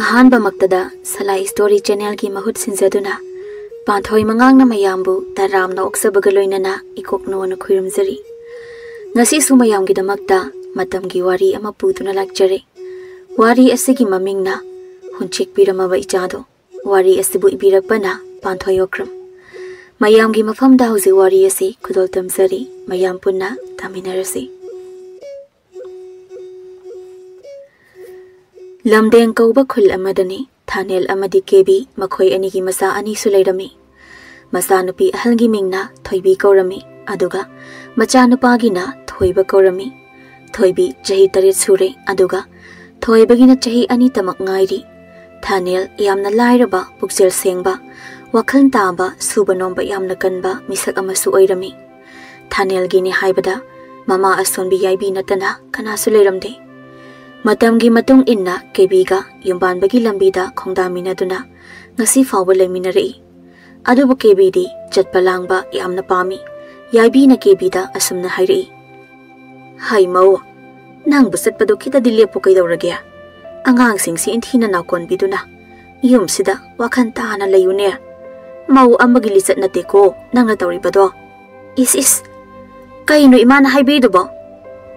अहानबा मक्तदा सलाई story channel की महुत सिंजदुना पांथोई मंगांग ना मयामबु तरामना ओक्सबगा लोइनना इकोकनोन खुइरमजरी ngasi su mayam gi damakta matamgi wari ama puduna lakjare wari asigi mamingna Hunchekpiram ba Echado wari asibu ibirakpana Panthoi Okram mayam gi mafam da hozi wari asi khudol tamzari mayam punna taminarasi lamdeng kauba khul amadani thanel amadi kebi makhoi ani gi masa ani su leirami masa nupi ahalgi mingna thoibi kaurami aduga macha nupagina thoiba kaurami thoibi jahi taret sure aduga thoibagina jahi ani tamak ngairi thanel yamna lairaba pukjel sengba wakhal taba suba nomba yamna kanba misak amasu oirami thanel gini haibada mama asonbi yaibi natana kana su leiramde matamgi matung inna kebiga yumbanbagi lambida khongdamina duna ngasi fawba leiminari adubu kebidi chatpalangba yamna pami yaibi na kebida asumna hairi hai mau nang busat padu kita dilya pukai dauragya angang singsi inthina na kon biduna yum sida wakhan ta na layune mau amagi lisat na teko nang na tauri bado is kai no imana haibe dubo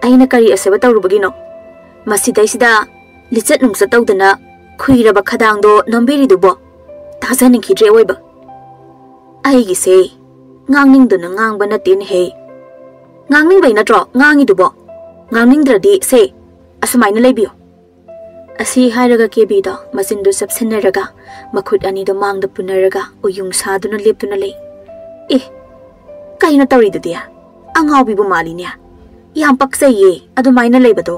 aina kari asaba tauru bagino masidai sida lisat nung sa tawdana khuira ba khadang do nomberi dubo tazaning khidre oiba ai gi se ngangning duna ngang bana tin he ngangning bai na tro ngangi dubo ngangning dradi se asmai na lebiyo asi hairaga kebi do masin du subsinaraga makhut ani do mang da punaraga uyung sa duna leptuna le kaina tawri du dia angau bi bu mali nya yam paksai ye adu mai na lebado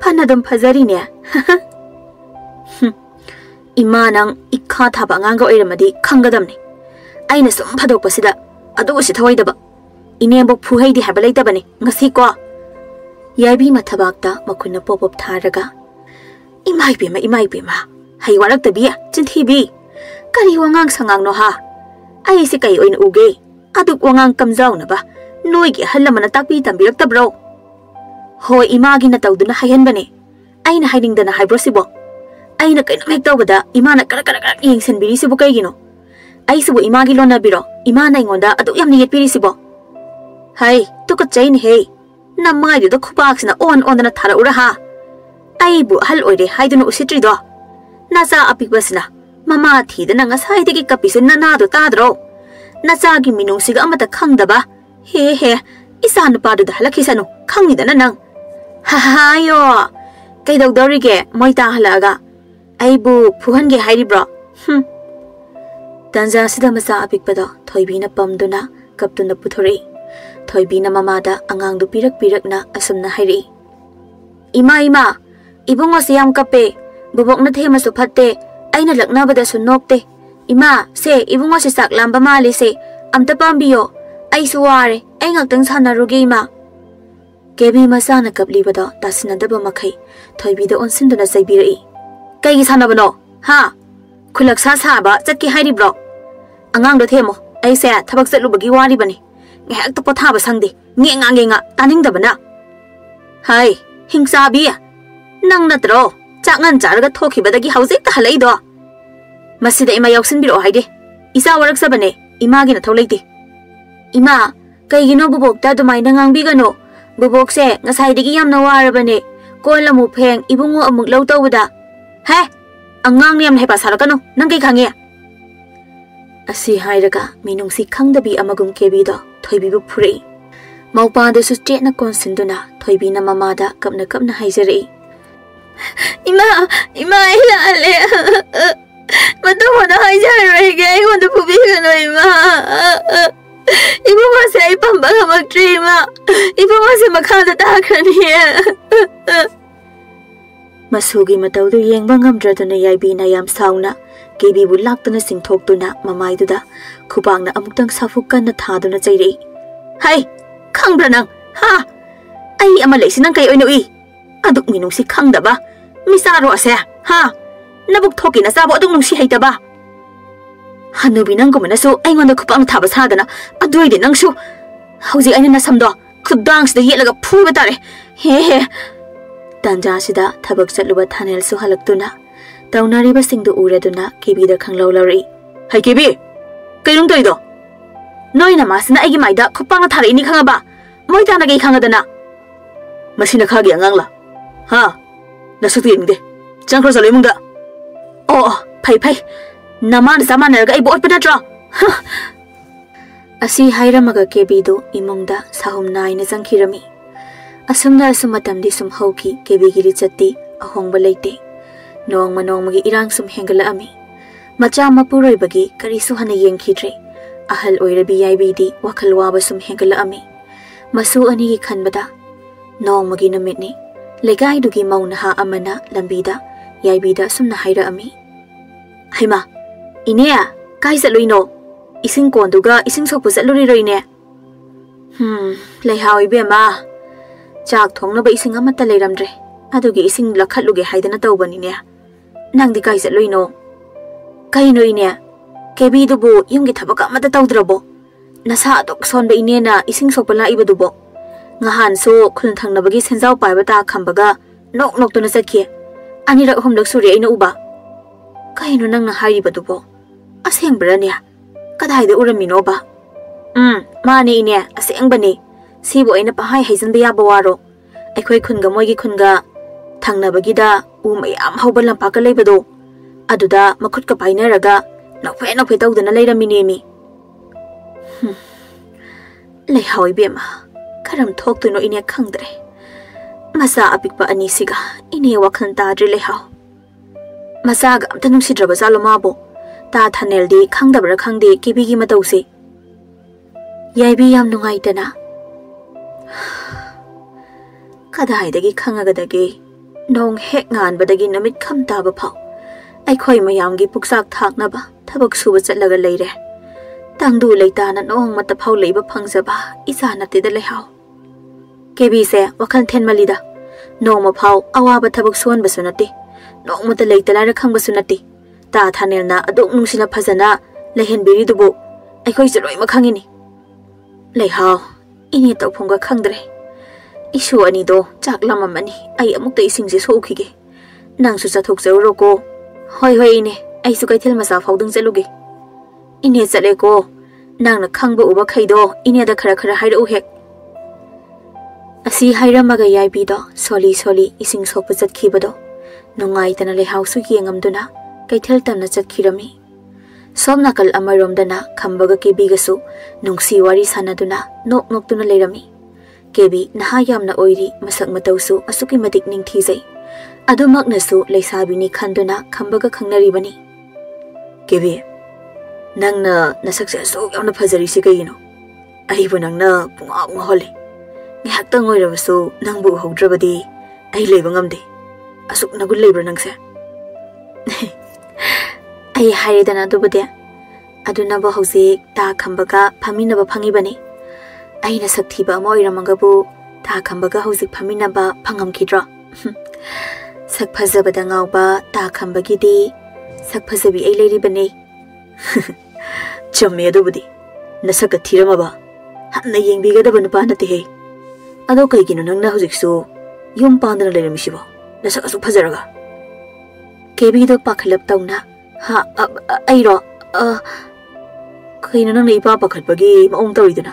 phanadam phajari nya imanang ikha thaba nganga oiramadi khangadam ni aina sum phadok pasida adu si thoidaba inebok phuheidi haba leitabani ngasi ko yaibi mathabakta makhuna popop tharaga imai bema hai warak tabi chinthi bi kari wangang sangang no ha ai si kai oin uge aduk wangang kamjau na ba noi gi halamana takbi tambirak tabro hoi imagi na tawduna hayan bane aina hiding dana haibro sibo aina kaino mek tawbada imana kara yengsen biri sibo kai gino ai sibo imagi lona biro imana ingonda aduk yamni yetpiri sibo hai tuka chain he namai du khubak sina on dana thara ura ha ai bu hal oire haiduna usitri do naza apikbasna mama thidana ngasai degi kapisin na do tadro naza gi minung siga amata khangdaba he isan pa du halakhisanu khangidana nang ha yo kai dogdorige moita halaga ai bu phuhan ge hairi bro tanza sida masa apikpada thoibina pamduna kaptuna puthori thoibina mamada angang du pirak na asumna hairi ima ibungo siyam kape bubok na thema su phatte aina lakna bada su nokte ima se ibungo se sak lamba mali se amta pambiyo ai suware ai ngaktang sanaruge ima kebi masana kapli bada tasina daba makhai thoibi da onsinduna saibiri kai gi sanabano ha khulak sa ba chatki hairi bro angang do themo ai se thabak chatlu bagi wari bani ngak to potha ba sangdi nge nga taning dabana hai hingsa bi nang natro changan charaga thoki badagi hauzik ta halai do masida ima yauksin biro haide isa warak sabane ima gi na tholaiti ima kai gino bubok ta dumai na ngang bi gano bubok se ngasai digi yam na warabane kolamu pheng ibungo amuk lau tawda he angang niam he pasarakano nang kai khange asi hairaga minungsi khangdabi amagum kebi do thoibi bu phurei maupa da su che na konsinduna thoibi na mamada kapna haijari ima ila ale matu hoda haijari rege ai honda phubi gano ima ibu wase ai pamba gamakri ma ibu wase makhada ta khani masugi matau du yengba ngamdraduna yaibi na yam sauna kebi bu laktuna singthoktuna mamai duda khubangna amuktang safukkan na thaduna chairi hai khangbra nang ha ai ama leisinang kai oinu i aduk minungsi khangdaba misaro ase ha nabuk thoki na sabo aduk nungsi haitaba hanubi nang gumana su aingonda khupang thaba sadana aduide nang su hauji aina na samdo khudang sida yelaga phuba tare he tanja sida thabak chatluba thanel su halaktuna ꯇꯧꯅꯔꯤꯕꯁꯤꯡꯗꯨ ꯎꯔꯗꯨꯅ ꯀꯦꯕꯤꯗ ꯈꯪꯂꯧ ꯂꯧꯔꯛꯏ꯫ ꯍꯩ ꯀꯦꯕꯤ, ꯀꯩꯅꯣꯝ ꯇꯧꯔꯤꯗꯣ? ꯅꯣꯏꯅ ꯃꯥꯁꯤꯅ ꯑꯩꯒꯤ ꯃꯥꯏꯗ ꯈꯨꯠꯄꯥꯡꯅ ꯊꯥꯔꯛꯏꯅꯤ ꯈꯪꯉꯕ? ꯃꯣꯏ ꯇꯥꯅ ꯀꯩ ꯈꯪꯉꯗꯅ? ꯃꯁꯤꯅ ꯈꯥꯒꯤ ꯑꯉꯥꯡꯂꯥ? ꯍꯥ? ꯅꯁꯛꯇꯨ ꯌꯦꯡꯅꯤꯡꯗꯦ꯫ ꯆꯪꯈ꯭ꯔꯣ ꯆꯠꯂꯣ ꯏꯃꯨꯡꯗ꯫ ꯑꯣ ꯐꯩ ꯐꯩ, ꯅꯃꯥꯅ ꯆꯥꯃꯥꯟꯅꯔꯒ ꯑꯩꯕꯨ ꯑꯣꯠꯄ ꯅꯠꯇ꯭ꯔꯣ? ꯑꯁꯤ ꯍꯥꯏꯔꯝꯃꯒ ꯀꯦꯕꯤꯗꯨ ꯏꯃꯨꯡꯗ ꯁꯥꯍꯨꯝ ꯅꯥꯏꯅ ꯆꯪꯈꯤꯔꯝꯃꯤ꯫ ꯑꯁꯨꯝꯅ ꯃꯇꯝꯗꯤ ꯁꯨꯝ ꯍꯧꯈꯤ꯫ ꯀꯦꯕꯤꯒꯤ ꯂꯤꯆꯠꯇꯤ ꯑꯍꯣꯡꯕ ꯂꯩꯇꯦ꯫ ꯅꯣꯡꯃ ꯅꯣꯡꯃꯒꯤ ꯏꯔꯥꯡ ꯁꯨꯝ ꯍꯦꯟꯒꯠꯂꯛꯑꯝꯃꯤ꯫ ꯃꯆꯥ ꯃꯄꯨꯔꯣꯏꯕꯒꯤ ꯀꯔꯤꯁꯨ ꯍꯟꯅ ꯌꯦꯡꯈꯤꯗ꯭ꯔꯦ꯫ ꯑꯍꯜ ꯑꯣꯏꯔꯕꯤ ꯌꯥꯏꯕꯤꯗꯤ ꯋꯥꯈꯜ ꯋꯥꯕ ꯁꯨꯝ ꯍꯦꯟꯒꯠꯂꯛꯑꯝꯃꯤ꯫ ꯃꯁꯨ ꯑꯅꯤꯒꯤ ꯈꯟꯕꯗ ꯅꯣꯡꯃꯒꯤ ꯅꯨꯃꯤꯠꯅꯤ꯫ ꯂꯩꯀꯥꯏꯗꯨꯒꯤ ꯃꯧ ꯅꯍꯥ ꯑꯃꯅ ꯂꯝꯕꯤꯗ ꯌꯥꯏꯕꯤꯗ ꯁꯨꯝꯅ ꯍꯥꯏꯔꯛꯑꯝꯃꯤ꯫ ꯍꯩꯃꯥ, ꯏꯅꯦ ꯀꯥꯏ ꯆꯠꯂꯨꯏꯅꯣ? ꯏꯁꯤꯡ ꯀꯣꯟꯗꯨꯒ ꯏꯁꯤꯡ ꯁꯣꯛꯄ ꯆꯠꯂꯨꯔꯤꯔꯣ ꯏꯅꯦ? ꯂꯩꯍꯥꯎ ꯏꯕꯦꯝꯃ, ꯆꯥꯛ ꯊꯣꯡꯅꯕ ꯏꯁꯤꯡ ꯑꯃꯠꯇ ꯂꯩꯔꯝꯗ꯭ꯔꯦ꯫ ꯑꯗꯨꯒꯤ ꯏꯁꯤꯡ ꯂꯧꯈꯠꯂꯨꯒꯦ ꯍꯥꯏꯗꯅ ꯇꯧꯕꯅꯤꯅꯦ꯫ ꯅꯪꯗꯤ ꯀꯥꯏ ꯆꯠꯂꯨꯏꯅꯣ? ꯀꯩꯅꯣ ꯏꯅꯦ, ꯀꯦꯕꯤꯗꯨꯕꯨ ꯌꯨꯝꯒꯤ ꯊꯕꯛ ꯑꯃꯠꯇ ꯇꯧꯗ꯭ꯔꯕꯣ? ꯅꯁꯥ ꯑꯗꯨꯛ ꯁꯣꯟꯕ ꯏꯅꯦꯅ ꯏꯁꯤꯡ ꯁꯣꯛꯄ ꯂꯥꯛꯏꯕꯗꯨꯕꯣ? ꯉꯍꯥꯟꯁꯨ ꯈꯨꯜ ꯊꯪꯅꯕꯒꯤ ꯁꯦꯟꯖꯥꯎ ꯄꯥꯏꯕ ꯇꯥ ꯈꯝꯕꯒ ꯅꯣꯛ ꯅꯣꯛꯇꯨꯅ ꯆꯠꯈꯤ꯫ ꯑꯅꯤꯔꯛ ꯑꯍꯨꯝꯂꯛ ꯁꯨꯔꯦ ꯑꯩꯅ ꯎꯕ꯫ ꯀꯩꯅꯣ ꯅꯪꯅ ꯍꯥꯏꯔꯤꯕꯗꯨꯕꯣ? ꯑꯁꯦꯡꯕꯔꯅꯦ? ꯀꯗꯥꯏꯗ ꯎꯔꯝꯃꯤꯅꯣꯕ? ꯃꯥꯅꯦ ꯏꯅꯦ, ꯑꯁꯦꯡꯕꯅꯦ꯫ ꯁꯤꯕꯨ ꯑꯩꯅ ꯄꯪꯍꯥꯏ ꯍꯩꯖꯤꯟꯕ ꯌꯥꯕ ꯋꯥꯔꯣ? ꯑꯩꯈꯣꯏ ꯈꯨꯟꯒ ꯃꯣꯏꯒꯤ ꯈꯨꯟꯒ ꯊꯪꯅꯕꯒꯤꯗ ꯎ ꯃꯌꯥꯝ ꯍꯧꯕ ꯂꯝꯄꯥꯛꯀ ꯂꯩꯕꯗꯣ, ꯑꯗꯨꯗ ꯃꯈꯨꯠꯀ ꯄꯥꯏꯅꯔꯒ ꯅꯣꯛꯐꯦ ꯅꯣꯛꯐꯦ ꯇꯧꯗꯅ ꯂꯩꯔꯝꯃꯤꯅꯦꯃꯤ꯫ ꯂꯩꯍꯥꯎ ꯏꯕꯦꯝꯃ, ꯀꯔꯝ ꯊꯣꯛꯇꯣꯏꯅꯣ ꯏꯅꯦ ꯈꯪꯗ꯭ꯔꯦ꯫ ꯃꯆꯥ ꯑꯄꯤꯛꯄ ꯑꯅꯤꯁꯤꯒ ꯏꯅꯦ ꯋꯥꯈꯜ ꯇꯥꯗ꯭ꯔꯤ ꯂꯩꯍꯥꯎ꯫ ꯃꯆꯥꯒ ꯑꯝꯇ ꯅꯨꯡꯁꯤꯗ꯭ꯔꯕ ꯖꯥꯠꯂꯣ ꯃꯥꯕꯣ? ꯇꯥ ꯊꯥꯅꯦꯜꯗꯤ ꯈꯪꯗꯕ꯭ꯔꯥ ꯈꯪꯗꯦ ꯀꯦꯕꯤꯒꯤ ꯃꯇꯧꯁꯦ꯫ ꯌꯥꯏꯕꯤ ꯌꯥꯝ ꯅꯨꯡꯉꯥꯏꯇꯅ, ꯀꯗꯥꯏꯗꯒꯤ ꯈꯪꯉꯒꯗꯒꯦ? ꯅꯣꯡ ꯍꯦꯛ ꯉꯥꯟꯕꯗꯒꯤ ꯅꯨꯃꯤꯠ ꯈꯝ ꯇꯥꯕ ꯐꯥꯎ ꯑꯩꯈꯣꯏ ꯃꯌꯥꯝꯒꯤ ꯄꯨꯛꯆꯥꯛ ꯊꯥꯛꯅꯕ ꯊꯕꯛ ꯁꯨꯕ ꯆꯠꯂꯒ ꯂꯩꯔꯦ꯫ ꯇꯪꯗꯨ ꯂꯩꯇꯥꯅ ꯅꯣꯡꯃꯇ ꯐꯥꯎ ꯂꯩꯕ ꯐꯪꯖꯕ ꯏꯆꯥ ꯅꯠꯇꯦꯗ ꯂꯩꯍꯥꯎ꯫ ꯀꯦꯕꯤꯁꯦ ꯋꯥꯈꯜ ꯊꯦꯟꯃꯜꯂꯤꯗ꯫ ꯅꯣꯡꯃ ꯐꯥꯎ ꯑꯋꯥꯕ ꯊꯕꯛ ꯁꯨꯍꯟꯕꯁꯨ ꯅꯠꯇꯦ, ꯅꯣꯡꯃꯇ ꯂꯩꯇ ꯂꯥꯏꯔ ꯈꯪꯕꯁꯨ ꯅꯠꯇꯦ꯫ ꯇꯥ ꯊꯥꯅꯦꯜꯅ ꯑꯗꯨꯛ ꯅꯨꯡꯁꯤꯅ ꯐꯖꯅ ꯂꯩꯍꯟꯕꯤꯔꯤꯗꯨꯕꯨ ꯑꯩꯈꯣꯏꯁꯨ ꯂꯣꯏꯅꯃꯛ ꯈꯪꯉꯤꯅꯤ꯫ ꯂꯩꯍꯥꯎ, ꯏꯅꯦ ꯇꯧꯐꯝꯒ ꯈꯪꯗ꯭ꯔꯦ꯫ ꯏꯁꯨ ꯑꯅꯤꯗꯣ ꯆꯥꯛ ꯂꯥꯝꯃꯝꯃꯅꯤ, ꯑꯩ ꯑꯃꯨꯛꯇ ꯏꯁꯤꯡꯁꯦ ꯁꯣꯛꯎꯈꯤꯒꯦ꯫ ꯅꯪꯁꯨ ꯆꯠꯊꯣꯛꯆꯔꯨꯔꯣꯀꯣ꯫ ꯍꯣꯏ ꯍꯣꯏ ꯏꯅꯦ, ꯑꯩꯁꯨ ꯀꯩꯊꯦꯜ ꯃꯆꯥ ꯐꯥꯎꯗꯪ ꯆꯠꯂꯨꯒꯦ꯫ ꯏꯅꯦ ꯆꯠꯂꯦꯀꯣ꯫ ꯅꯪꯅ ꯈꯪꯕ ꯎꯕꯈꯩꯗꯣ ꯏꯅꯦꯗ ꯈꯔ ꯈꯔ ꯍꯥꯏꯔꯛꯎ ꯍꯦꯛ꯫ ꯑꯁꯤ ꯍꯥꯏꯔꯝꯃꯒ ꯌꯥꯏꯕꯤꯗꯣ ꯁꯣꯂꯤ ꯁꯣꯂꯤ ꯏꯁꯤꯡ ꯁꯣꯛꯄ ꯆꯠꯈꯤꯕꯗꯣ ꯅꯨꯡꯉꯥꯏꯇꯅ ꯂꯩꯍꯥꯎꯁꯨ ꯌꯦꯡꯉꯝꯗꯨꯅ ꯀꯩꯊꯦꯜ ꯇꯝꯅ ꯆꯠꯈꯤꯔꯝꯃꯤ꯫ ꯁꯣꯝ ꯅꯥꯀꯜ ꯑꯃꯔꯣꯝꯗꯅ ꯈꯝꯕꯒ ꯀꯦꯕꯤꯒꯁꯨ ꯅꯨꯡꯁꯤ ꯋꯥꯔꯤ ꯁꯥꯟꯅꯗꯨꯅ ꯅꯣꯛ ꯅꯣꯛꯇꯨꯅ ꯂꯩꯔꯝꯃꯤ꯫ ꯀꯦꯕꯤ ꯅꯍꯥ ꯌꯥꯝꯅ ꯑꯣꯏꯔꯤ, ꯃꯁꯛ ꯃꯇꯧꯁꯨ ꯑꯁꯨꯛꯀꯤ ꯃꯇꯤꯛ ꯅꯤꯡꯊꯤꯖꯩ꯫ ꯑꯗꯨꯃꯛꯅꯁꯨ ꯂꯩꯁꯥꯕꯤꯅꯤ ꯈꯟꯗꯨꯅ ꯈꯝꯕꯒ ꯈꯪꯅꯔꯤꯕꯅꯤ꯫ ꯀꯦꯕꯤ, ꯅꯪꯅ ꯅꯁꯛꯁꯦ ꯑꯁꯨꯛ ꯌꯥꯝꯅ ꯐꯖꯔꯤꯁꯤ ꯀꯩꯒꯤꯅꯣ? ꯑꯩꯕꯨ ꯅꯪꯅ ꯄꯨꯡꯉꯥꯎ ꯉꯥꯎꯍꯜꯂꯤ꯫ ꯉꯥꯏꯍꯥꯛꯇꯪ ꯑꯣꯏꯔꯕꯁꯨ ꯅꯪꯕꯨ ꯎꯍꯧꯗ꯭ꯔꯕꯗꯤ ꯑꯩ ꯂꯩꯕ ꯉꯝꯗꯦ꯫ ꯑꯁꯨꯛ ꯅꯒꯨꯟ ꯂꯩꯕ꯭ꯔꯥ ꯅꯪꯁꯦ? ꯑꯩ ꯍꯥꯏꯔꯦꯗꯅ ꯑꯗꯨꯕꯨꯗꯤ꯫ ꯑꯗꯨꯅꯕꯨ ꯍꯧꯖꯤꯛ ꯇꯥ ꯈꯝꯕꯒ ꯐꯝꯃꯤꯟꯅꯕ ꯐꯪꯉꯤꯕꯅꯤ꯫ ꯑꯩꯅ ꯁꯛ ꯊꯤꯕ ꯑꯃ ꯑꯣꯏꯔꯝꯃꯒꯕꯨ ꯇꯥ ꯈꯝꯕꯒ ꯍꯧꯖꯤꯛ ꯐꯝꯃꯤꯟꯅꯕ ꯐꯪꯉꯝꯈꯤꯗ꯭ꯔꯣ? ꯁꯛ ꯐꯖꯕꯗ ꯉꯥꯎꯕ ꯇꯥ ꯈꯝꯕꯒꯤꯗꯤ ꯁꯛ ꯐꯖꯕꯤ ꯑꯩ ꯂꯩꯔꯤꯕꯅꯤ꯫ ꯆꯨꯝꯃꯦ ꯑꯗꯨꯕꯨꯗꯤ꯫ ꯅꯁꯛꯀ ꯊꯤꯔꯝꯃꯕ ꯍꯟꯅ ꯌꯦꯡꯕꯤꯒꯗꯕ ꯅꯨꯄꯥ ꯅꯠꯇꯦꯍꯦ꯫ ꯑꯗꯣ ꯀꯩꯒꯤꯅꯣ ꯅꯪꯅ ꯍꯧꯖꯤꯛꯁꯨ ꯌꯨꯝ ꯄꯥꯟꯗꯅ ꯂꯩꯔꯝꯃꯤꯁꯤꯕꯣ? ꯅꯁꯛ ꯑꯁꯨꯛ ꯐꯖꯔꯒ꯫ ꯀꯦꯕꯤꯗꯣ ꯄꯥꯈꯠꯂꯞ ꯇꯧꯅ, ꯑꯩꯔꯣ? ꯀꯩꯅꯣ ꯅꯪꯅ ꯏꯄꯥ ꯄꯥꯈꯠꯄꯒꯤ ꯃꯑꯣꯡ ꯇꯧꯔꯤꯗꯨꯅ?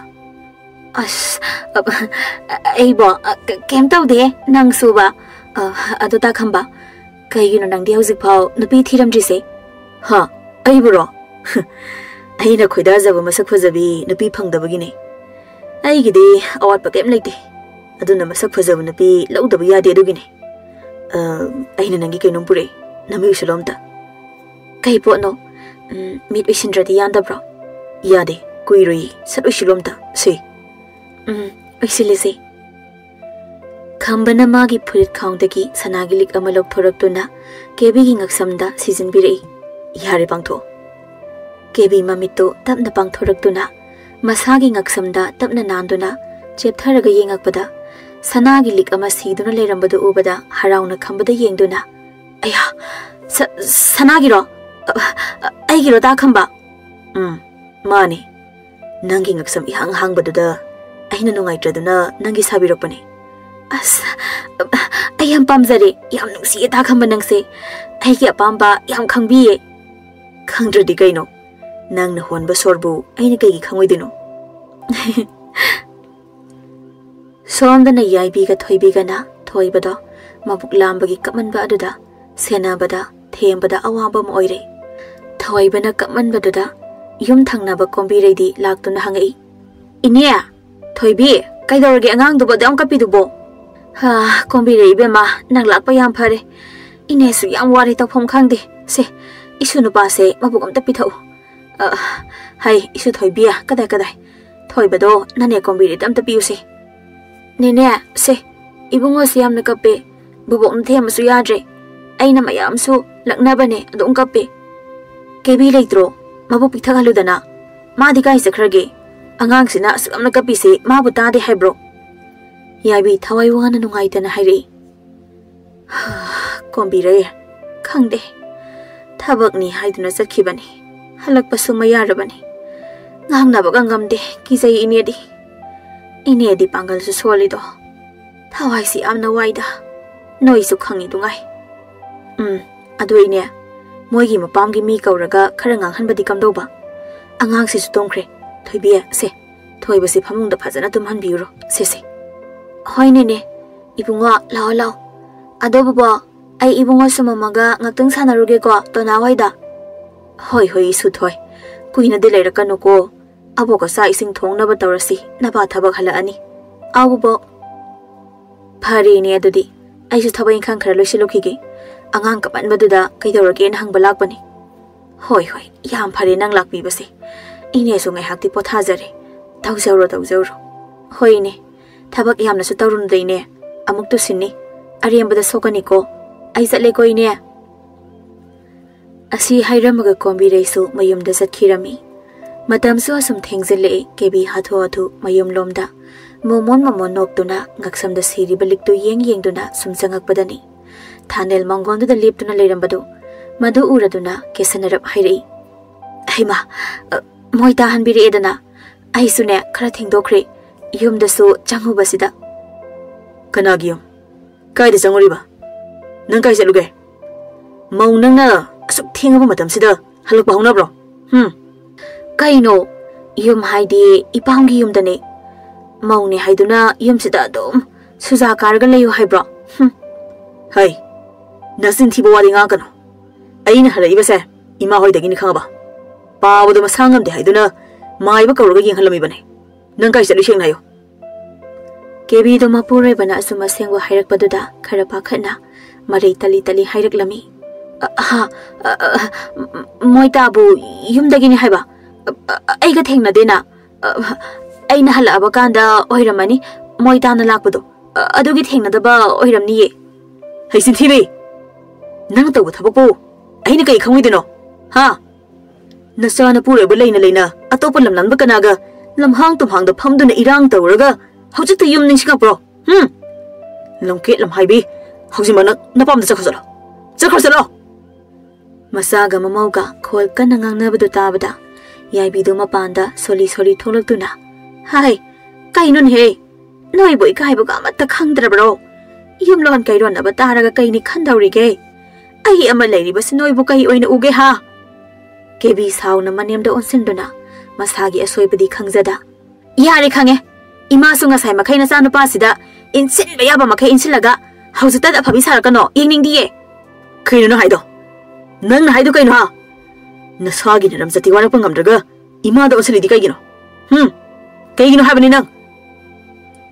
ꯑꯩꯕꯣ ꯀꯩꯝ ꯇꯧꯗꯦ, ꯅꯪꯁꯨꯕ꯫ ꯑꯗꯣ ꯇꯥ ꯈꯝꯕ, ꯀꯩꯒꯤꯅꯣ ꯅꯪꯗꯤ ꯍꯧꯖꯤꯛꯐꯥꯎ ꯅꯨꯄꯤ ꯊꯤꯔꯝꯗ꯭ꯔꯤꯁꯦ? ꯑꯩꯕꯨꯔꯣ? ꯑꯩꯅ ꯈꯣꯏꯗꯥꯖꯕ ꯃꯁꯛ ꯐꯖꯕꯤ ꯅꯨꯄꯤ ꯐꯪꯗꯕꯒꯤꯅꯦ꯫ ꯑꯩꯒꯤꯗꯤ ꯑꯋꯥꯠꯄ ꯀꯩꯝ ꯂꯩꯇꯦ, ꯑꯗꯨꯅ ꯃꯁꯛ ꯐꯖꯕ ꯅꯨꯄꯤ ꯂꯧꯗꯕ ꯌꯥꯗꯦ ꯑꯗꯨꯒꯤꯅꯦ꯫ ꯑꯩꯅ ꯅꯪꯒꯤ ꯀꯩꯅꯣꯝ ꯄꯨꯔꯛꯏ, ꯅꯃꯤꯠ ꯎꯏꯁꯤꯜꯂꯣ ꯑꯝꯇ꯫ ꯀꯩ ꯄꯣꯠꯅꯣ? ꯃꯤꯠ ꯎꯏꯁꯤꯟꯗ꯭ꯔꯗꯤ ꯌꯥꯗꯕ꯭ꯔꯣ? ꯌꯥꯗꯦ, ꯀꯨꯏꯔꯣꯏꯌꯦ, ꯁꯠ ꯎꯏꯁꯤꯜꯂꯣ ꯑꯝꯇ꯫ ꯁꯤ ꯎꯏꯁꯤꯜꯂꯤꯁꯦ꯫ ꯈꯝꯕꯅ ꯃꯥꯒꯤ ꯐꯨꯔꯤꯠ ꯈꯥꯎꯗꯒꯤ ꯁꯅꯥꯒꯤ ꯂꯤꯛ ꯑꯃ ꯂꯧꯊꯣꯔꯛꯇꯨꯅ ꯀꯦꯕꯤꯒꯤ ꯉꯛꯁꯝꯗ ꯁꯤꯖꯤꯟꯕꯤꯔꯛꯏ꯫ ꯌꯥꯔꯦ ꯄꯥꯡꯊꯣꯛꯑꯣ꯫ ꯀꯦꯕꯤ ꯃꯃꯤꯠꯇꯨ ꯇꯞꯅ ꯄꯥꯡꯊꯣꯔꯛꯇꯨꯅ ꯃꯁꯥꯒꯤ ꯉꯛꯁꯝꯗ ꯇꯞꯅ ꯅꯥꯟꯗꯨꯅ ꯆꯦꯞꯊꯔꯒ ꯌꯦꯡꯉꯛꯄꯗ ꯁꯅꯥꯒꯤ ꯂꯤꯛ ꯑꯃ ꯁꯤꯗꯨꯅ ꯂꯩꯔꯝꯕꯗꯨ ꯎꯕꯗ ꯍꯔꯥꯎꯅ ꯈꯝꯕꯗ ꯌꯦꯡꯗꯨꯅ, ꯑꯌꯥ, ꯁꯅꯥꯒꯤꯔꯣ? ꯑꯩꯒꯤꯔꯣ ꯇꯥ ꯈꯝꯕ? ꯃꯥꯅꯦ꯫ ꯅꯪꯒꯤ ꯉꯛꯁꯝ ꯏꯍꯥꯡ ꯍꯥꯡꯕꯗꯨꯗ ꯑꯩꯅ ꯅꯨꯡꯉꯥꯏꯇ꯭ꯔꯗꯨꯅ ꯅꯪꯒꯤ ꯁꯥꯕꯤꯔꯛꯄꯅꯦ꯫ As I am Pamzari, Yam Nusi Takamanangse, I get Pamba, Yam Kambi Kandra di Gaino, Nang Juan Basorbu, any gay Kamwidino. So on the Nayai Biga Toy Bigana, Toy Bada, Mabuk Lambagi Kaman Baduda, Sena Bada, Tembada Awabam Oire, Toy Bana Kaman Baduda, Yum Tangnaba Combi Ready, Lacton Hangi. Inia, Toy Be, Kaidorgi Angang do Badam Capidubo. Ha, Combi Rebema, Nang Lapayam Pare, Ines Yam Wari Topom Kandi, say, Isunubase, Mabukam Tapito. Hai, Isu Toy Bia, Kadakadai, Toy Bado, Nane Combi Dam Tapusi. Nene, say, Ibungos Yam the Cape, Bubon Tem Suyadre, Aina Mayam so, Laknabane, don't cape. Kebi Latro, Mabupita Ludana, Madika is a craggy, Angangsina, Samnakapisi, Mabuta de Hebro. Yabi Tawaiwan and White and Hari. Combi Ray, Kangde Tabakni Hidunus at Kibani, Halakpasumayarabani, Nam Nabagangamde, Kizay Inedi. Inedi Bangal to solido. Tawai si amna waida. No isu kangi dungai. Aduinia. Moigi Matamgi mi kauraga Karangang Hanbadi Kamdoba. Angang si Sutongre. Toybia, se. Toybasi Pamung the Pazanatum Han Bureau, se. Hoinene. Ibunga, lao. Adobo, I ibunga Sumamaga, Natang Sanarugego, Donawaida. Hoi Sutoi. Queen of the Lerakanoko. Aboka sizing tong Nabatorasi, Nabatabakalaani. Abubo Pari near the day. I should have in Kankar Lushilokigi. Angang Kapan Baduda, Kaidor again hung Balakbani. Hoi, Yam Pari Nang Lak Bibasi. Inesung I have the potazari. Tauzero. Hoine. Tabak Yamna Sutarun Dine. Amuk to Sini. Ariamba the Sokaniko. I said Lego in air. Asi Hiramaga Combi Resu, Mayum Desert Kirami. Madam saw some things lay, Kebi Hatu, Mayum Lomda. Momon Noctuna, Gaxam the Siri Balik to Yang Duna, Sumsangak Badani. Tanel Mongon to the lip to Nalerambado. Madu Uraduna, Kesanarap Hiri. Hima, Moita Hanbiri Edana. I sune, Krating Dokre, Yum the so, Jangu Basida. Kanagium. Kai the Sangoriba. Nankai Saluge. Maunanga, Subting of Madam Sida, Halupahuna bro. Kaino, Yum Haidi, Ipangi Yum Dane. Mauni Haiduna, Yum Sidadum, Suza Cargalayo Hybra. Hai, Nasin Tibo Wadding Agano. Ain had a Ibase, Imahoy the Ginikaba. Pa with the Masangam de Haiduna, my Bakarogi Halamibane. Nankai Salishan. Kebi do Mapure Banasuma Sangwa Hirak Baduda, Karapakana, Mari Tali Hirak Lami. Moitabu, Yum the Ginihiba. I got hang Nadina. I Nahala Abakanda, Oiramani, Moitana Lapudo. I do get hang at the bar, Oiram Nie. Hasten TV. Nanta with Habapo. I think I come with no. Ha! Nasana Pura Belena Lena, a topalam Lambakanaga, Lam hang to hang the Pumdun Irang to Raga. How did the Yum Nishkapro? Long Kate Lam Hibi. How's him Napam the Sakasalo? Sakasalo! Masaga Mamoga, called Kanangang Nabadu Tabada. Yabido Mapanda, Soli Tolotuna. Hai, Kainun he. No boy Kaibugam at the Kandrabro. Yumlon Kairon Abataraga Kaini Kandarige. I am a lady, but no Bukai in Ugeha. Kebi's how Namanam the Onsinduna. Masagi a soybadi Kangzada. Yari Kange. Imasunga Saimakaina Sanapasida. In Sin Bayaba Maka in Silaga. How's it that a Pabisarkano, evening die? Kaino Haido. None Haido Kainoha. Nasagi Ramsati Warapangam Draga, Imada Osilidikagino. Kagino have any nung.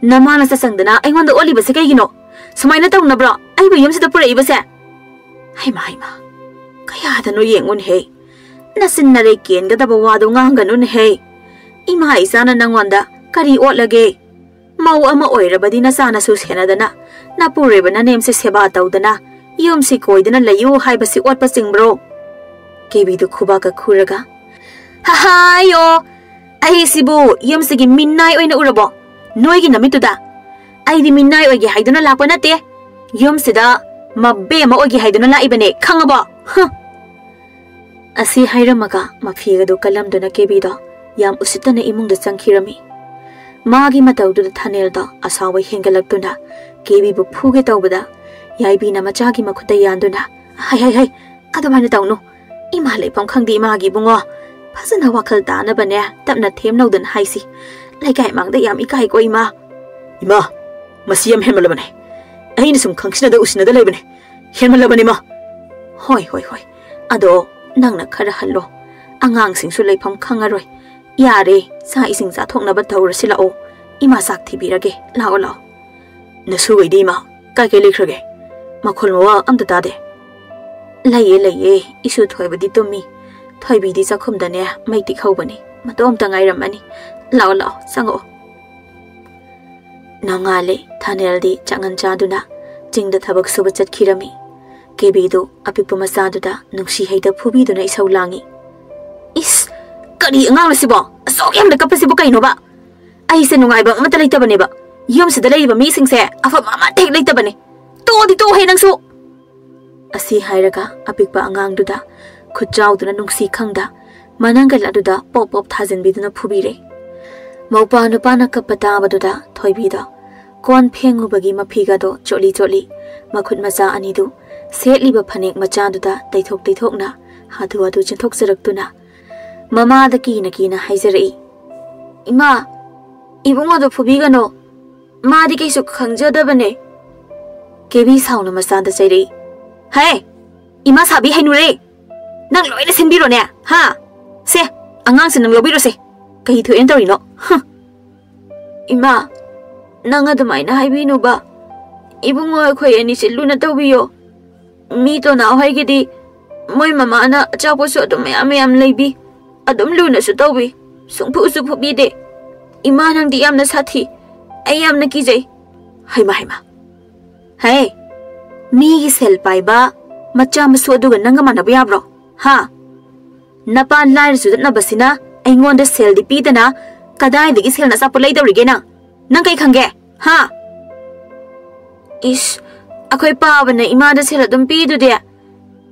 Namana Sasangana, I want the Oliver Sekagino. So my Natam Nabra, I will use the parade. Haima. Kayata no yang one hay. Nasin Nareki and Gatabawadunga nun hay. Ima Isana Nangwanda, Kari Otlage. Mau ama oira badina sana sus Henadana. Napuribana names Sebata Udana. Yum Sikoidana Layu Hibasi what passing bro. Kebi the Kubaka Kuraga. Ha yo! I see bo, Yum Sigi midnight in Urabo. Noigin a mituda. I di midnight or Yahidana Lapanate. Yum Sida, Mabema or Yahidana Ibane, Kangaba. Asi Hiramaga, Mafiga do Kalam Dona Kebido, Yam Usitana imung the Sankirami. Magi Matau to the Tanelda, Asawa Hingalakuna, kebi bu phuge tawbada yaibi na macha gi makhuta yanduna hai adamana tawnu ima lepham khangdi ma gi bungo phasana wakhal ta na bane tapna them naudan haisi laikai mangda yam ikai ko ima masiyam hemalabane aina sum khangsina da usina da lebane hemalabane ma hoi ado nangna khara hallo angang sing su lepham khangaroi yare sa ising sa thokna ba thawra silao ima sak thibirage lao nasu wei ma kai ke likrage makhol mawa amda ta de laye isu thoibadi tomi thoibi di chakhum dane maiti khawbani matom ta ngai ramani lao sango nangale thanel di changan chaduna jingda thabak suba chatkirami kebi do apikpa masadu da nungsi haida phubi duna isau langi is kari angang sibo asok yam da kapasibo kaino ba ai se nungai ba mata leita bane ba yom se da leiba mi sing se afa mama tek leita bane to he nang su asi hairaga apikpa angang du da khujau duna nungsi khangda manangal adu da pop thajin bi duna phubi re maupa nupa na kapata badu da thoibi da kon phengu bagi mafiga do choli makhut macha ani du setliba phanek macha du da taithok na hadu adu chinthok saraktuna mama da ki na haizarei ima ibunga do phubi gano ma di kaisu khangjada bane kebi sauna macha da chairei hai ima sabi hainu re nang loina sinbiro ne ha se angang sin nang lobiro se kai thu en tori no ima nang adumaina haibinu ba ibungo khoi ani se luna tawbiyo mi to na hoi gidi moi mama na chapo so to mayam leibi adum luna su tawbi sungphu bi de ima nang di yam na sathi ayam na ki jai haima hai mi gi sel pai ba macha masu adu ga nang ma na ba bro ha napa lai su na basina aingon da sel di pi dana kadai digi sel na sa pulai dawrige nang kai khange ha is akhoi pa bana ima da sel dum pi du de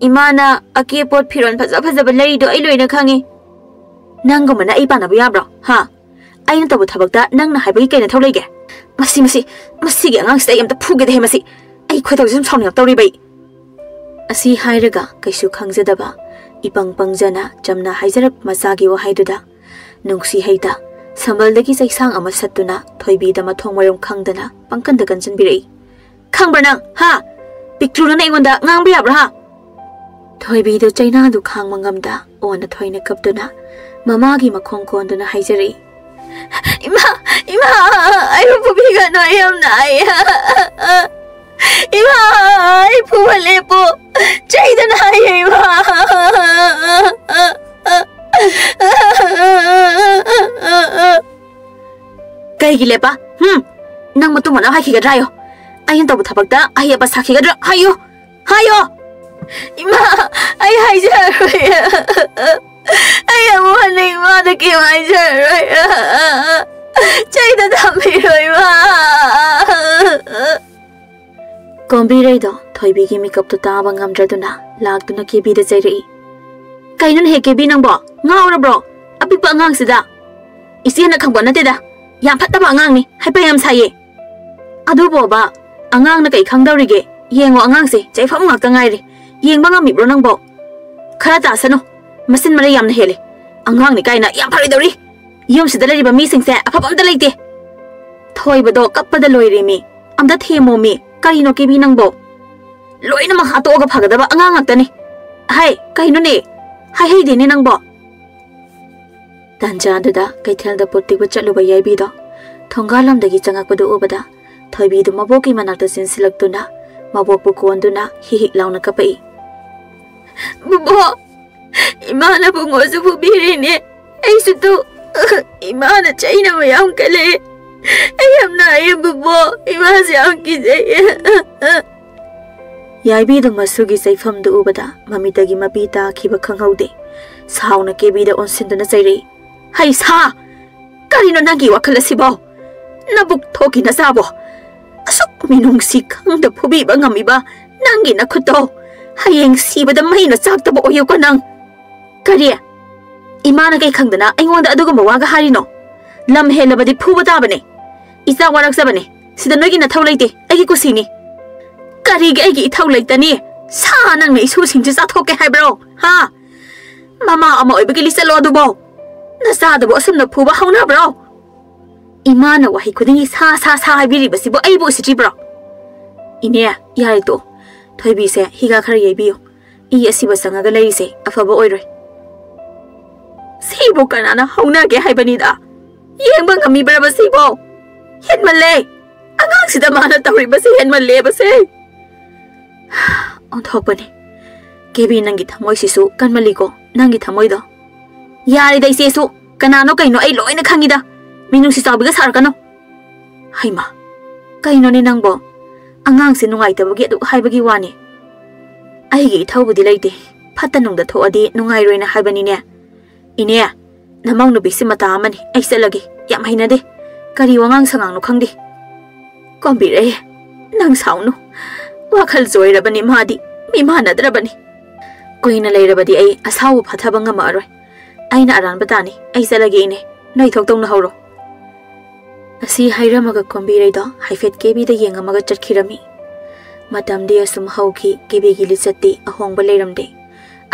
ima na ake pot phiron phaja ba lei do ai loina khangi nang go mana ai pa na ba bro ha ai na tabu thabak da nang na haibai kai na tholai ge masi ge angang stay am ta phuge de masi ai khoi taw jum chawni tawri bai asi hairaga kaisu khangjada ba ipang pangjana jamna haijarak masagi wa haiduda nungsi haida sambaldagi saisang ama satuna thoibi da mathong marom khangdana pangkan da kanjan birei khangbar nang ha pikluna na ingonda ngang bia bra ha thoibi do chaina du khang mangam da ona thoina kapduna mamagi makhong konduna haijarei ima ai phubi ga no yam nai ima ai phubale po chaidana ai ma kai gile pa nang matu mana hai khiga drayo ai tabu thabak da ai ba sakhi ga hayo ima ai hai ja ai amu hanai ma da ki hai ja chaida da mi roi ma kombi rei do thoibi gi makeup to ta bangam draduna lakduna kebi da chairei kainan he kebi nang bo ngawra bro apikpa angang sida isi na khangba na te da yam phatta ba angang ni haipa yam saye adu bo ba angang na kai khangdawrige yengo angang se chaifam ngak ta ngai re yeng ba ngami bro nang bo khara ta sano masin mare yam na hele angang ni kai na yam phari dawri yom sida lari ba mi sing se afapam da leite thoi ba do kappa da loi re mi amda themo mi kai no kebi nang bo loina ma ha to ga phagada ba angang ngak ta ni hai kai no ne hai de ne nang bo Tanja da kaithel da potik ba chaluba yaibi do thongalam dagi changak padu obada thoibi du maboki manak ta sinsilak tuna mabok bu konduna hi launa kapai bubo imana bu ngosu bu biri ne ai su tu imana chaina ma yam kale ai am na ai bubo imana jam ki yaibi du masugi saifam du obada mamitagi mapita khiba khanghaude sauna kebi da onsinduna chairei hai sa karino nagi wakhala sibo nabuk thoki na sabo asuk minung si khang da phubi ba ngami ba nangi na khuto hayeng siba da mai na chak ta bo oyo ko nang kariya imana kai khangdana aingonda aduga mawaga harino lam helabadi phuba ta bane isa warak sa bane Sida noigi na thau leite aigi kusini karigi aigi ithau leitani sa nang nei su sing cha thoke haibro ha mama ama oibagi liselo dubo na sa dabo asum na phuba hauna bro imana wahi khudingi sa haibiri basibo aibo sitri bro ine yai to thoibi se higa khar yebiyo I asiba sangaga leise afaba oiroi sibo kanana hauna ge haibani da yengba ngami baraba sibo henmalle angang sida mana tawri basi henmalle basi on thokbani kebi nangi thamoi sisu kanmali ko nangi thamoi do yari dai sesu kanano kaino ai loina khangida minung si sabiga sarkano haima kaino ni nangbo angang si nungai tabagi adu haibagi wani aigi thawbudi leite phatanung da thoadi nungai roina haibani ne ine namang no bisi mata amani ai selagi yam haina de kari wangang sangang no khangdi kombi re nang saunu wakhal joirabani madi mi manadrabani koina leirabadi ai asawu phathaba ngama aroi aina aran batani ai selagi ine noi thokdong na horo asi hairamaga kombi re do haifet kebi da yengamaga chatkirami Matamdi asum hauki kebi gilisati ahongba leiramde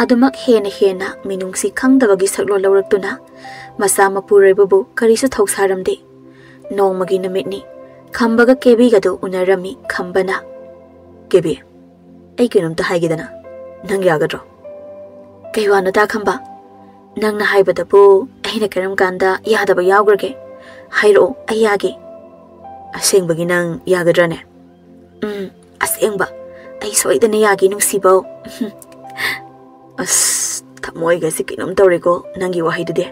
adumak hena minungsi khangdabagi saklo lawraktuna masa mapurebabu karisu thausaramde nongmagi namitni khambaga kebi gadu unarami khambana kebi ai kinumta haigidana nang yagadro kaiwana ta khamba nang na haibadabu aina karam kanda yadaba yawgrage hairo ayage asengbagi nang yagadrane asengba ai soidana yagi nungsibo as thamoi ga sikinum tawrego nangi wahaidude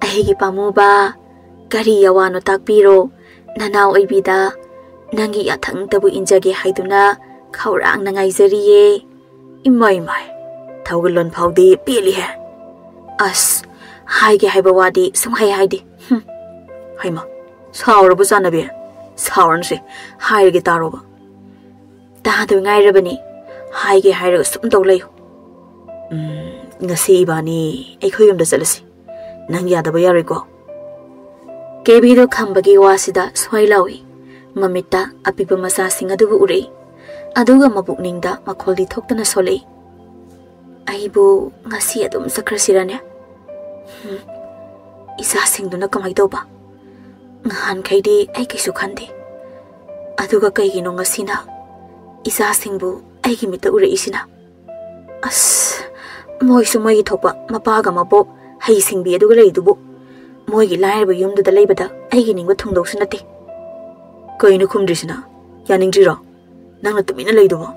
aigi pamuba kari yawano takpiro nanau oibida nangi yathang tabu injage haiduna khaurang nangai jariye imai thawgalon phawdi peli he as haige haiba wadi samhai haidi haima saurabu janabe Saurn se haige taroba ta do ngai rabani haige hairaga sum to leyo ngasi bani ai khoyum da chalasi nang yadaba yare ko kebi do khambagi wasida soilawi mamita apipa masa singa du ure aduga mabukningda makholi thoktana solei aibu ngasi adum sakrasirane isa singduna kamai doba ngahan khaidi ai kisu khande aduga kaigi no ngasina isa singbu aigi mita ure isina as moisu moi thopa mapaga mapo hai singbi aduga leidubu moigi lairba yumdu da leibada aigi ningba thungdok sunate koinu khumdrisina yaningjiro nangna tumina leidubo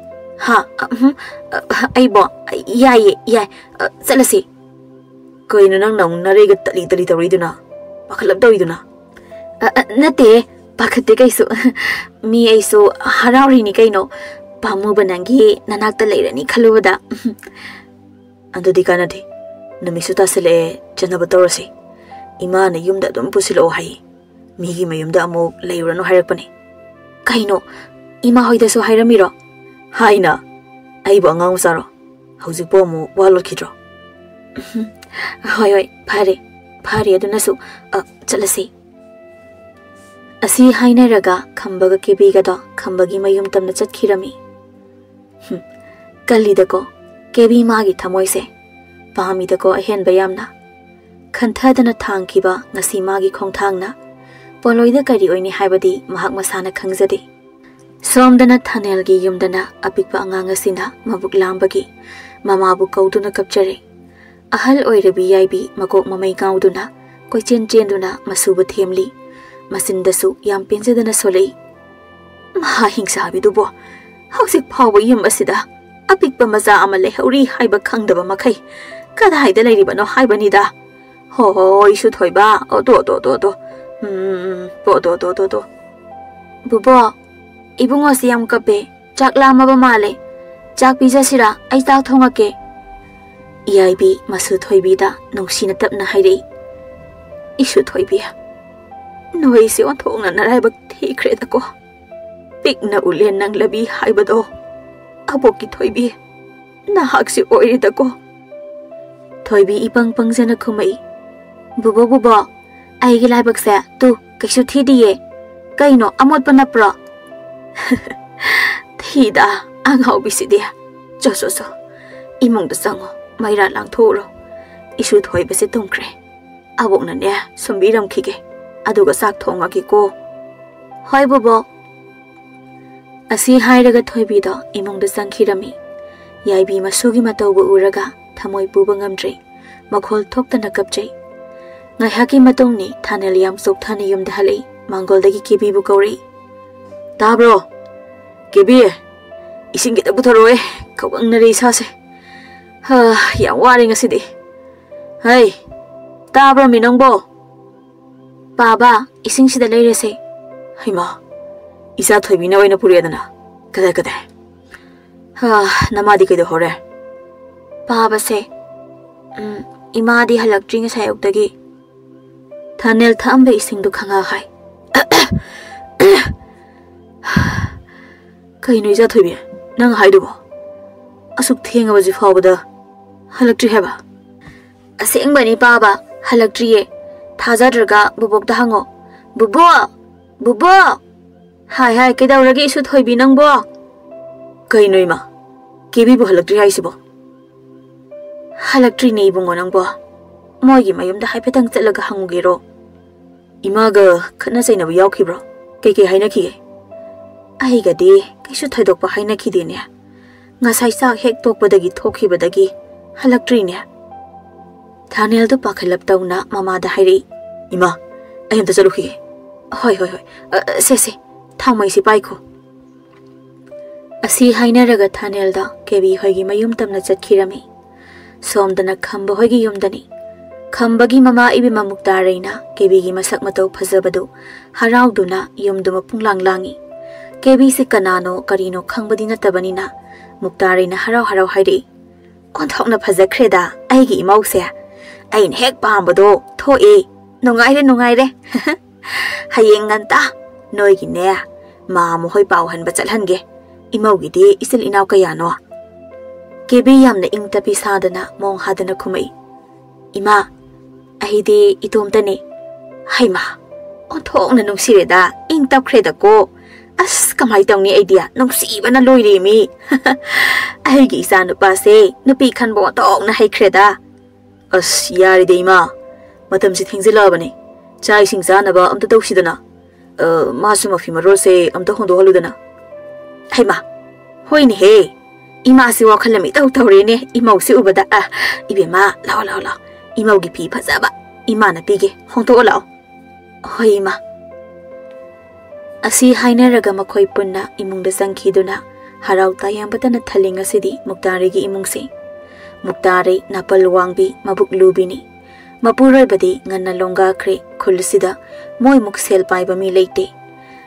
ha aibo yai chalasi koinu nang nang narega tali tawriduna pakhalab dawiduna nate pakhate kaisu mi aisu harauri ni kaino pamu banangi nanakta leirani khalubada andudi kanadi namisu tasale janaba torasi imana yumda dum pusilo hai migi mayumda amuk leirano hairakpani kaino ima hoida so hairamiro haina aibo angang saro hauzik pomu walokidro hoi phare adunasu chalasi asi hainaraga khambaga kebiga do khambagi mayum tamna chatkirami kalidako kebi magi thamoise pamidako ahen bayamna khanthadana thangkiba ngasi magi khongthangna poloida kari oini haibadi mahak masana khangjade somdana thanelgi yumdana apikpa angang asina mabuk lambagi mamabu kauduna kapjare ahal oirabi yaibi makok mamai gauduna koichen chenduna masuba themli masindasu yam penjadana solei maha hingsa bidubo hausik phawba yum asida apikpa maza amale hauri haiba khangdaba makai kada haida leiribano haibanida ho isu thoiba do bubo ibungo siam kape chakla maba male chak pija sira ai tak thongake iaibi masu thoibida nongsina tapna hairei isu thoibi noi se on thongna narai bak thikre da ko pikna ulen nang labi haibado aboki thoibi na haksi oiri da ko thoibi ipang pangjana khumai bubo ai gi lai bak sa tu kaisu thi diye Kaino amot pa na pro. Thida ang haubi si dia. Jo. Imong da sango maira lang thoro. Isu thoi ba si tungkre. Abok na ne sumbiram khige. Aduga sak thonga ki ko. Hoi bobo. Asi hairaga thoibi do imong da sangkhirami. Yaibi masugi matauba uraga thamoi puba ngamdre. Makhol thoktana kapjai. Ngai haki matongni thanel yam sok thani yum da halei. Mangol dagi kebi bu kauri. Tabro. Kebi. Ising kita butharo kawang na ri sa se. Ha, yang wari ngasi di. Hai. Tabro minong bo. Baba, ising sida lai rese. Hai ma. Isa thoibi na waina puri adana. Kada. Ha, namadi kaido hore. Baba se. Imadi halaktri nga sayok dagi. Thanel thambe ising du khanga khai. Kaino isa thoibi nang haidu bo. Asuk thenga baji fawbada halaktri heba. Aseng bani baba halaktri ye. Thajadraga bubok da hango. Bubo. Hai kedauragi isu thoibi nang bo. Kaino ima. Kebi bo halaktri haisibo. Halaktri nei bungo nang bo. Moigi mayum da haipetang chatlaga hangugero. Imaga khana saina bu yaukibro. Keke haina khige. Aiga de kaisu thaidokpa haina khidene. Ngasai sak hek tokpadagi thokhibadagi halaktri ne. Thanel du pakhalap tauna mama da hairi. Ima ayam ta chalu khige. Hoi. Se. Thamai si pai ko. Asi haina raga Thanel da kebi hoigi mayum tamna chatkirami. Somdana khamba hoigi yumdani. Khambagi mama ibi mamuktareina kebi gi masak matau phajabadu harauduna yumduma punglang langi. Kebi se kanano karino khangbadi natabanina muktareina harau hairi. Onthokna phajakreda aigi imause. Ain hek pambado thoi nungaire. Hayeng nganta noigi ne ma mo hoi pau han ba chalhange. Imaugi de isil inaw kayano. Kebi yamna ingtapi sadana mong hadana khumai. Ima ahide itomtane. Haima onthokna nungsireda ingtap khreda ko. As kamai tawni idea nungsiba na loire mi. Aigi isa nupa se nupi khanbo tokna hai khreda. As yari de ima matam si thingzila bane. Chai singsa na ba amta tawsidana. Masuma fi marol se amta hondo haludana. Haima hoini he. Ima si wakhalami tawre ne imau si ubada ibema la. Imau gi pi phajaba ima na pige hongto lao. Hoi ima. Asi hainaraga makhoi punna imungda sangkhiduna harau tayambadana thaling asidi muktari gi imungse. Muktari napal wangbi mabuk lubini. Mapuroi badi nganna longa khre khulsida moi muksel paiba mi leite.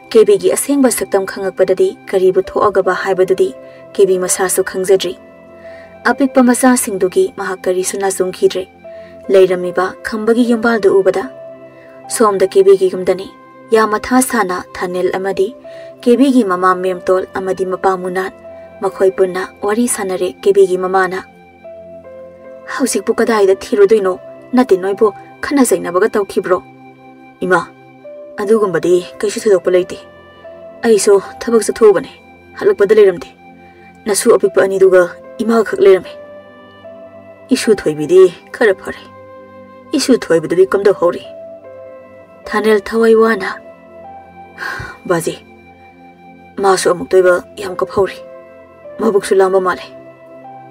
Kebi gi asengba saktam khangakpadadi karibu thoagaba haibadadi kebi masasu khangzadri. Apikpa masa singdugi mahakari suna sungkhidre. Leiramiba khambagi yumbal du ubada. Somda kebi gi yumdani. Ya matha sana Thanel amadi kebi gi mama memtol amadi mapamunan makhoi punna wari sanare kebi gi mamana. Hausik bu kadai da thirudoino nati noibo khana zainabaga tawkhibro. Ima adugumbadi kaisu thadokpa leite. Aiso thabak sathobane halakpada leiramde. Nasu apikpa ani duga ima khak leirame. Isu thoibidi khara phare. Isu thoibidi kamda hori. Thanel thawai wana. Baji. Masu amuk toiba yam ka phori. Mabuk su lamba male.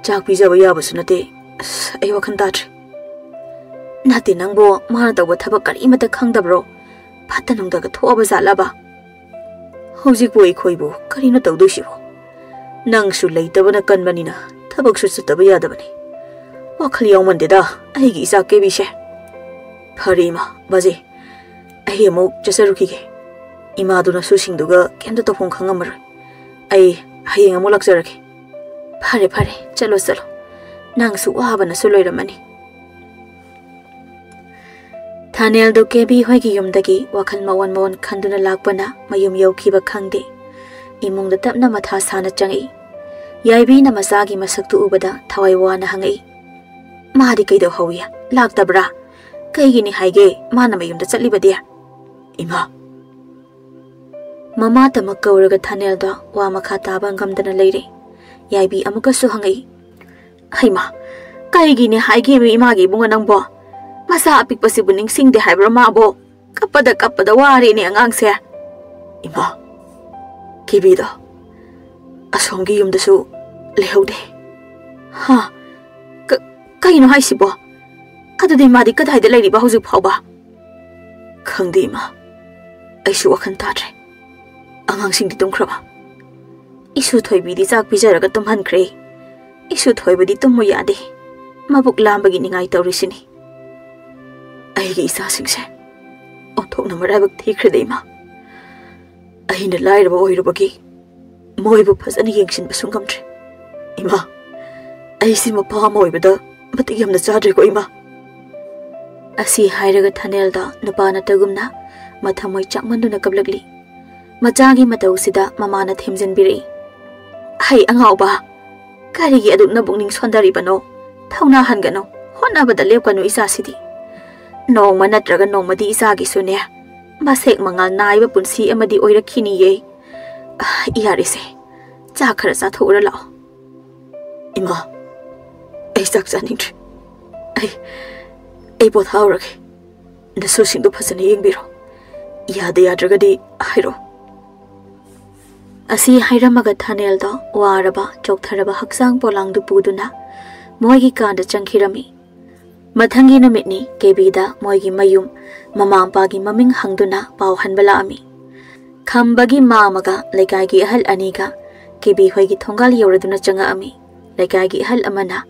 Chak pijaba yaba sunate. Ai wakhan tatre. Nati nangbo mana tawba thabak kari mata khangdabro. Phatanung daga thoaba zalaba. Hojik bo ikhoibo karino tawdoisibo. Nang su leitabana kanbanina thabak su chutaba yadabani. Wakhal yawmandeda aigi isa kebise. Pharima baji. Ahi amuk jasarukige. Imaduna su singduga kemda tofong khangamar. Ai hayeng amuk lakjarake. Phare chalo. Nang su wabana su loiramani. Thanel do kebi hoigi yumdagi wakhal mawan khanduna lakpana mayum yaukiba khangde. Imungda tapna matha sana changi. Yaibi na masagi masaktu ubada thawai wana hangai. Mahadi kaido hawiya laktabra. Kaigini haige mana mayumda chatlibadiya. Ima Mama tamak kauraga thanel da wa makha taba ngamdana leire. Yaibi amukasu hangai. Haima, kaigi ne haigi mi imagi bunga nangbo. Masa apik pasibu ningsing de haibra mabo. Kapada wari ni angang se. Ima, kibi da. Asonggi yum dasu lehaude. Ha, kaino haisibo. Adudi madi kadai de leiri ba huzuk phauba. Khangdi ma. Aisu wakan tadre. Angang sing di tumkraba. Isu thoibi di jak bijaraga tumhan kre. Isu thoibi di tummo yade. Mabuk lambagi ningai taurisini. Aigi isa singse. Onthok na marabak thikrade ma. Ahina lairaba oirabagi. Moibu phasana yengshin basungamtre. Ima. Aisi mapa moibada matik yamna chadre ko ima. Asi hairaga thanel da nupana tagumna mathamoi chakmanduna kablagli. Machagi matau sida mamana themjin biri. Hai angauba. Karigi aduk na bungning sondari bano. Thauna hangano. Hona bada lepkanu isa sidi. Nong manatraga nong madi isa gi sune. Masek mangal naiba punsi amadi oirakhini ye. Iyarise. Chakhara sa thora lao. Ima. Ai sak janingtre. Ai both haurage. Nasu singdu phasana yengbiro. Yade yadragadi hairo. Asi hairamaga thanel da waraba choktharaba haksang polang du puduna moigi kanda changkhirami. Mathangi namitni kebida moigi mayum mamampa gi maming hangduna pau hanbala ami. Khambagi mamaga lekai gi ahal aniga kebi hoigi thongal yoraduna changa ami. Lekai gi ahal amana.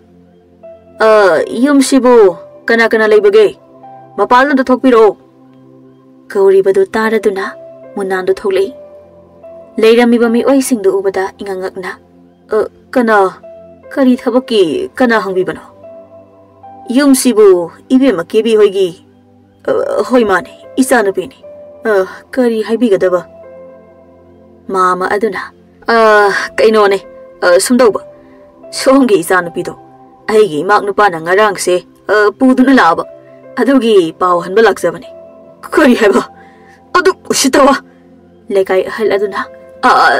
Yum sibu kana leibage. Mapalna do thokpiro. Kauri badu taraduna munandu thoklei. Leirami bami oising do ubada ingangakna. Kana kari thabaki kana hangbibano. Yum sibu ibe makebi hoigi. Hoi mane isa nupini. Kari haibigadaba. Mama aduna. Kainone sumdauba. Songi isa nupido. Aigi mak nupana ngarang se puduna laba. Adugi pau hanba laksabani. Kari haiba. Aduk usitawa. Lekai ahal aduna.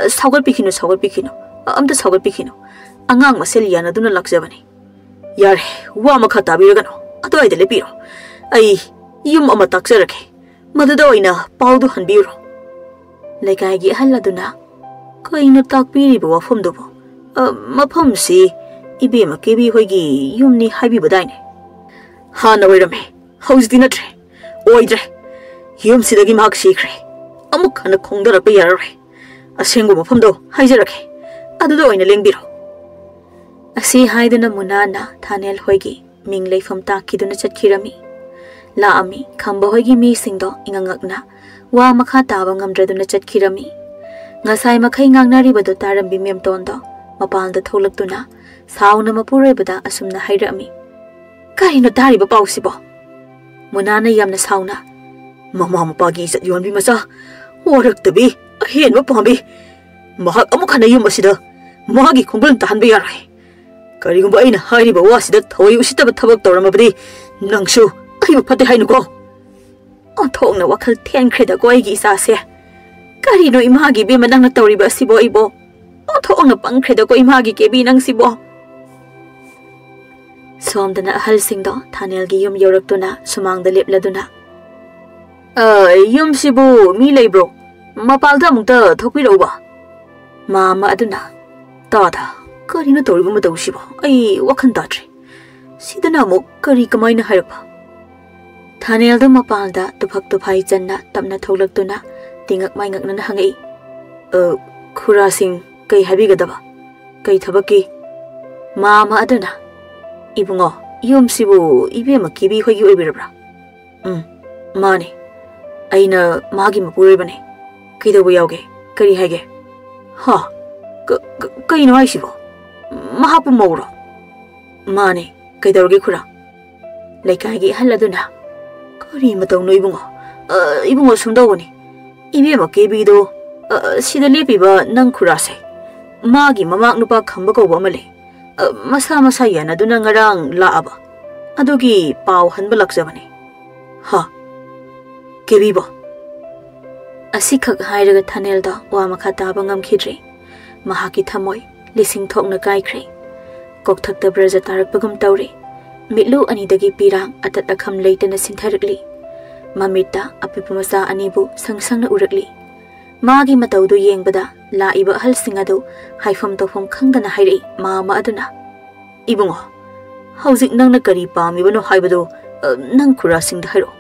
Sagal pikino. Amta sagal pikino. Angang masel yana aduna laksabani. Yare, wa makata biragano. Ado ay delepiro. Ay, yum ama taksarake. Maduda oina paudu hanbiro. Lekai gi ahal aduna. Kaino takpiribo wafumdubo. Mafam si ibe makebi hoigi yumni haibibadaine. Hana wairame. Hausti natre. Oidre. Yum sidagi mak sikre. Amuk hana khongdarapa yarare. Asengu mafamdo haizarake. Aduda oina lengbiro. Asi haiduna munana thanel hoigi ming leifam takiduna chatkirami. Laami khamba hoigi mi singdo ingangakna wa makha taba ngamdraduna chatkirami. Ngasai makhai ngangnari badu tarambi memtondo mapalda tholaktuna sauna mapurebada asumna hairami. Karino tariba pausibo. Munana yamna sauna. Mama mapagi sat yonbi masa. Waraktabi ahen mapambi. Mahak amukhana yum asida. Magi khongbulan tahanba yarai. Karigumba aina hairiba wasida thoi usitaba thabak tawramabadi nangsu aiba phate hainuko. Onthokna wakhal thenkhreda ko aigi isa se. Karino imagi be manangna tawriba asibo ibo. Onthokna pangkhreda ko imagi kebi nang sibo. Somdana ahal singdo thanel gi yum yoraktuna sumangda lepladuna. Yum sibu mi leibro. Mapalda mukta thokpiroba. Mama aduna. Tada. Karino toriba matausibo. Ai wakhan tadre. Sidana muk kari kamaina hairpa. Thanel do mapalda tupak tuphai channa tamna tholaktuna tingak mai ngakna hangai. Khura sing kai habigadaba. Kai thabaki. Mama aduna. Ibungo, yum sibu ibe makibi hoigi oibirabra. Mane. Aina magi mapurebane. Kaidabu yauge. Kari haige. Ha. Kaino haisibo. Mahapu mauro. Mane. Kaidaruge khura. Leikaigi haladuna. Kari matau no ibungo. Ibungo sumdawani. Ibe makibi do. Sida lepiba nang khurase. Magi mamak nupa khamba kauba male. Masa yana duna ngarang laaba. Adugi pau hanba laksabani. Ha. Kebibo. Asikhak hairaga thanelda wa makha taba ngamkhidre mahaki thamoi lising thokna kaikhre kokthakta braja tarakpagam tawre mitlu anidagi pirang atat akham leitana sintharakli mamita apipa masa anibu sangsangna urakli magi matawdu yengbada laiba halsing adu haifam tofam khangdana hairi mama aduna ibungo hauzik nangna kari pamibano haibado nang khura singda hairo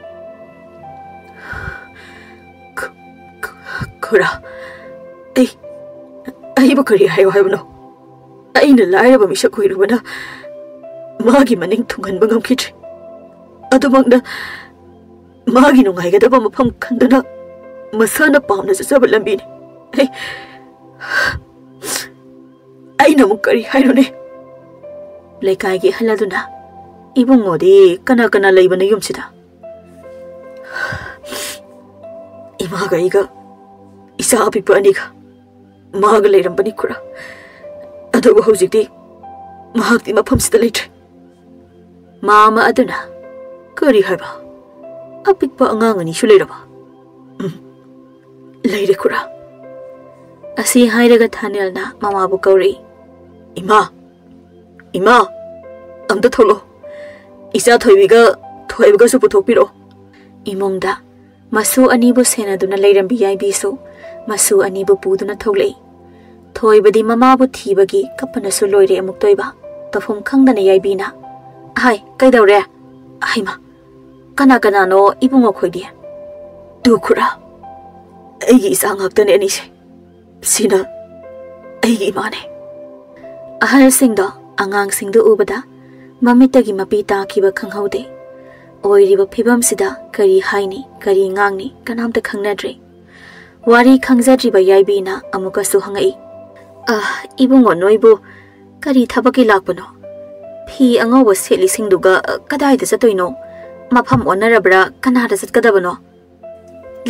khura ai ba kari hayo haibano aina lairaba misha koirubana magi maning thungan bangam khitri adumangna magi nungaigadaba mafam khandana masana pamna jaba lambini aina mu kari hairone lekai gi haladuna ibungodi kana kana leibana yumsida imaga iga isa apipa aniga maga leirambani khura adugo hojikti mahakti mafamsida leitre mama aduna kari haiba apikpa angangani su leiraba leire khura asi hairaga thanelna mama bu kauri ima amda tholo isa thoibiga su puthokpiro imongda masu anibu senaduna leirambi yaibi so masu anibu puduna thoglei thoibadi mama bu thibagi kapana su loire amuk toiba tafum khangdana yaibina hai kaidawre haima kana no ibungo khoidi du khura aigi isa ngaktane ani se sina aigi imane ahal singdo angang singdo ubada mamitagi mapita kiba khanghaude oiriba phibam sida kari haini kari ngangni kanamta khangnadre wari khangjadriba yaibina amuka su hangai ibungo noibu kari thabaki lakpano phi angawa seli singduga kadai da chatoino mafam onarabra kanada chatkadabano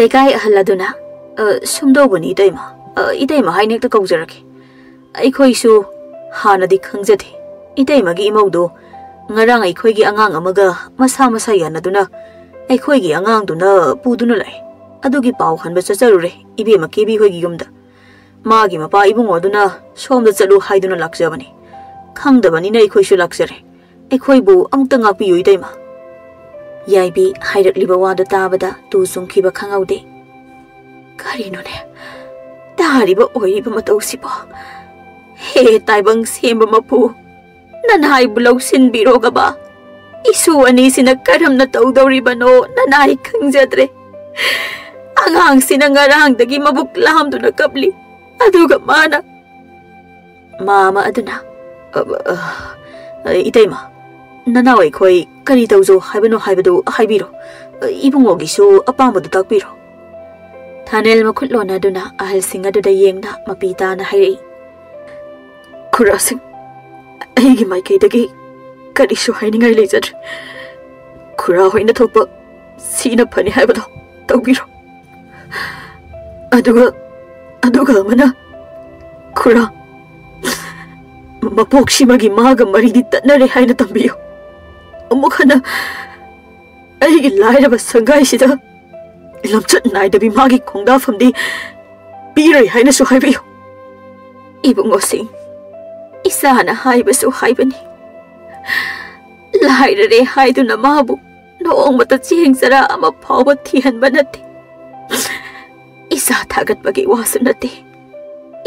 lekai ahaladuna sumdobani idaima hainekta kaujarake aikhoisu hanadi khangjathe idaimagi imaudo ngarang aikhoigi angang amaga masa yanaduna aikhoigi angangduna puduna lai adugi paw hanba chacharure ibema kebi hoigi yumda magi mapa ibungoduna somda chalu haiduna lakjabani khangdabani na aikhoisu lakjare aikhoibu amukta ngakpiyu idaima yaibi hairakliba wada tabada tu sungkhiba khangaude karinone tariba oiriba matausibo he taibang semba mapu nanai bulau sinbirogaba isu ani sina karamna tawdawribano nanai khangjadre angang sina ngarang dagi mabuk lamduna kapli aduga mama aduna itaima nanawai khoi kari tawjo haibano haibadu haibiro ibungogisu apamadu takbiro thanel makhulona duna ahal singa duda yengna mapita na hairi khurasing aigi maikei dagi karisu hainingai leijadre khura hoina thokpa sina phani haibado tawbiro aduga mana khura mapokshimagi maga maridi tanare haina tambiyo amukhana aigi lairaba sangai sida lamchat naidabi magi khongda famdi pirai haina su haibiyo ibungo sing isana haibasu haibani lairare haiduna mabu noongmata chingsara ama phawba thihanba nate isa thagatbagi wasu nate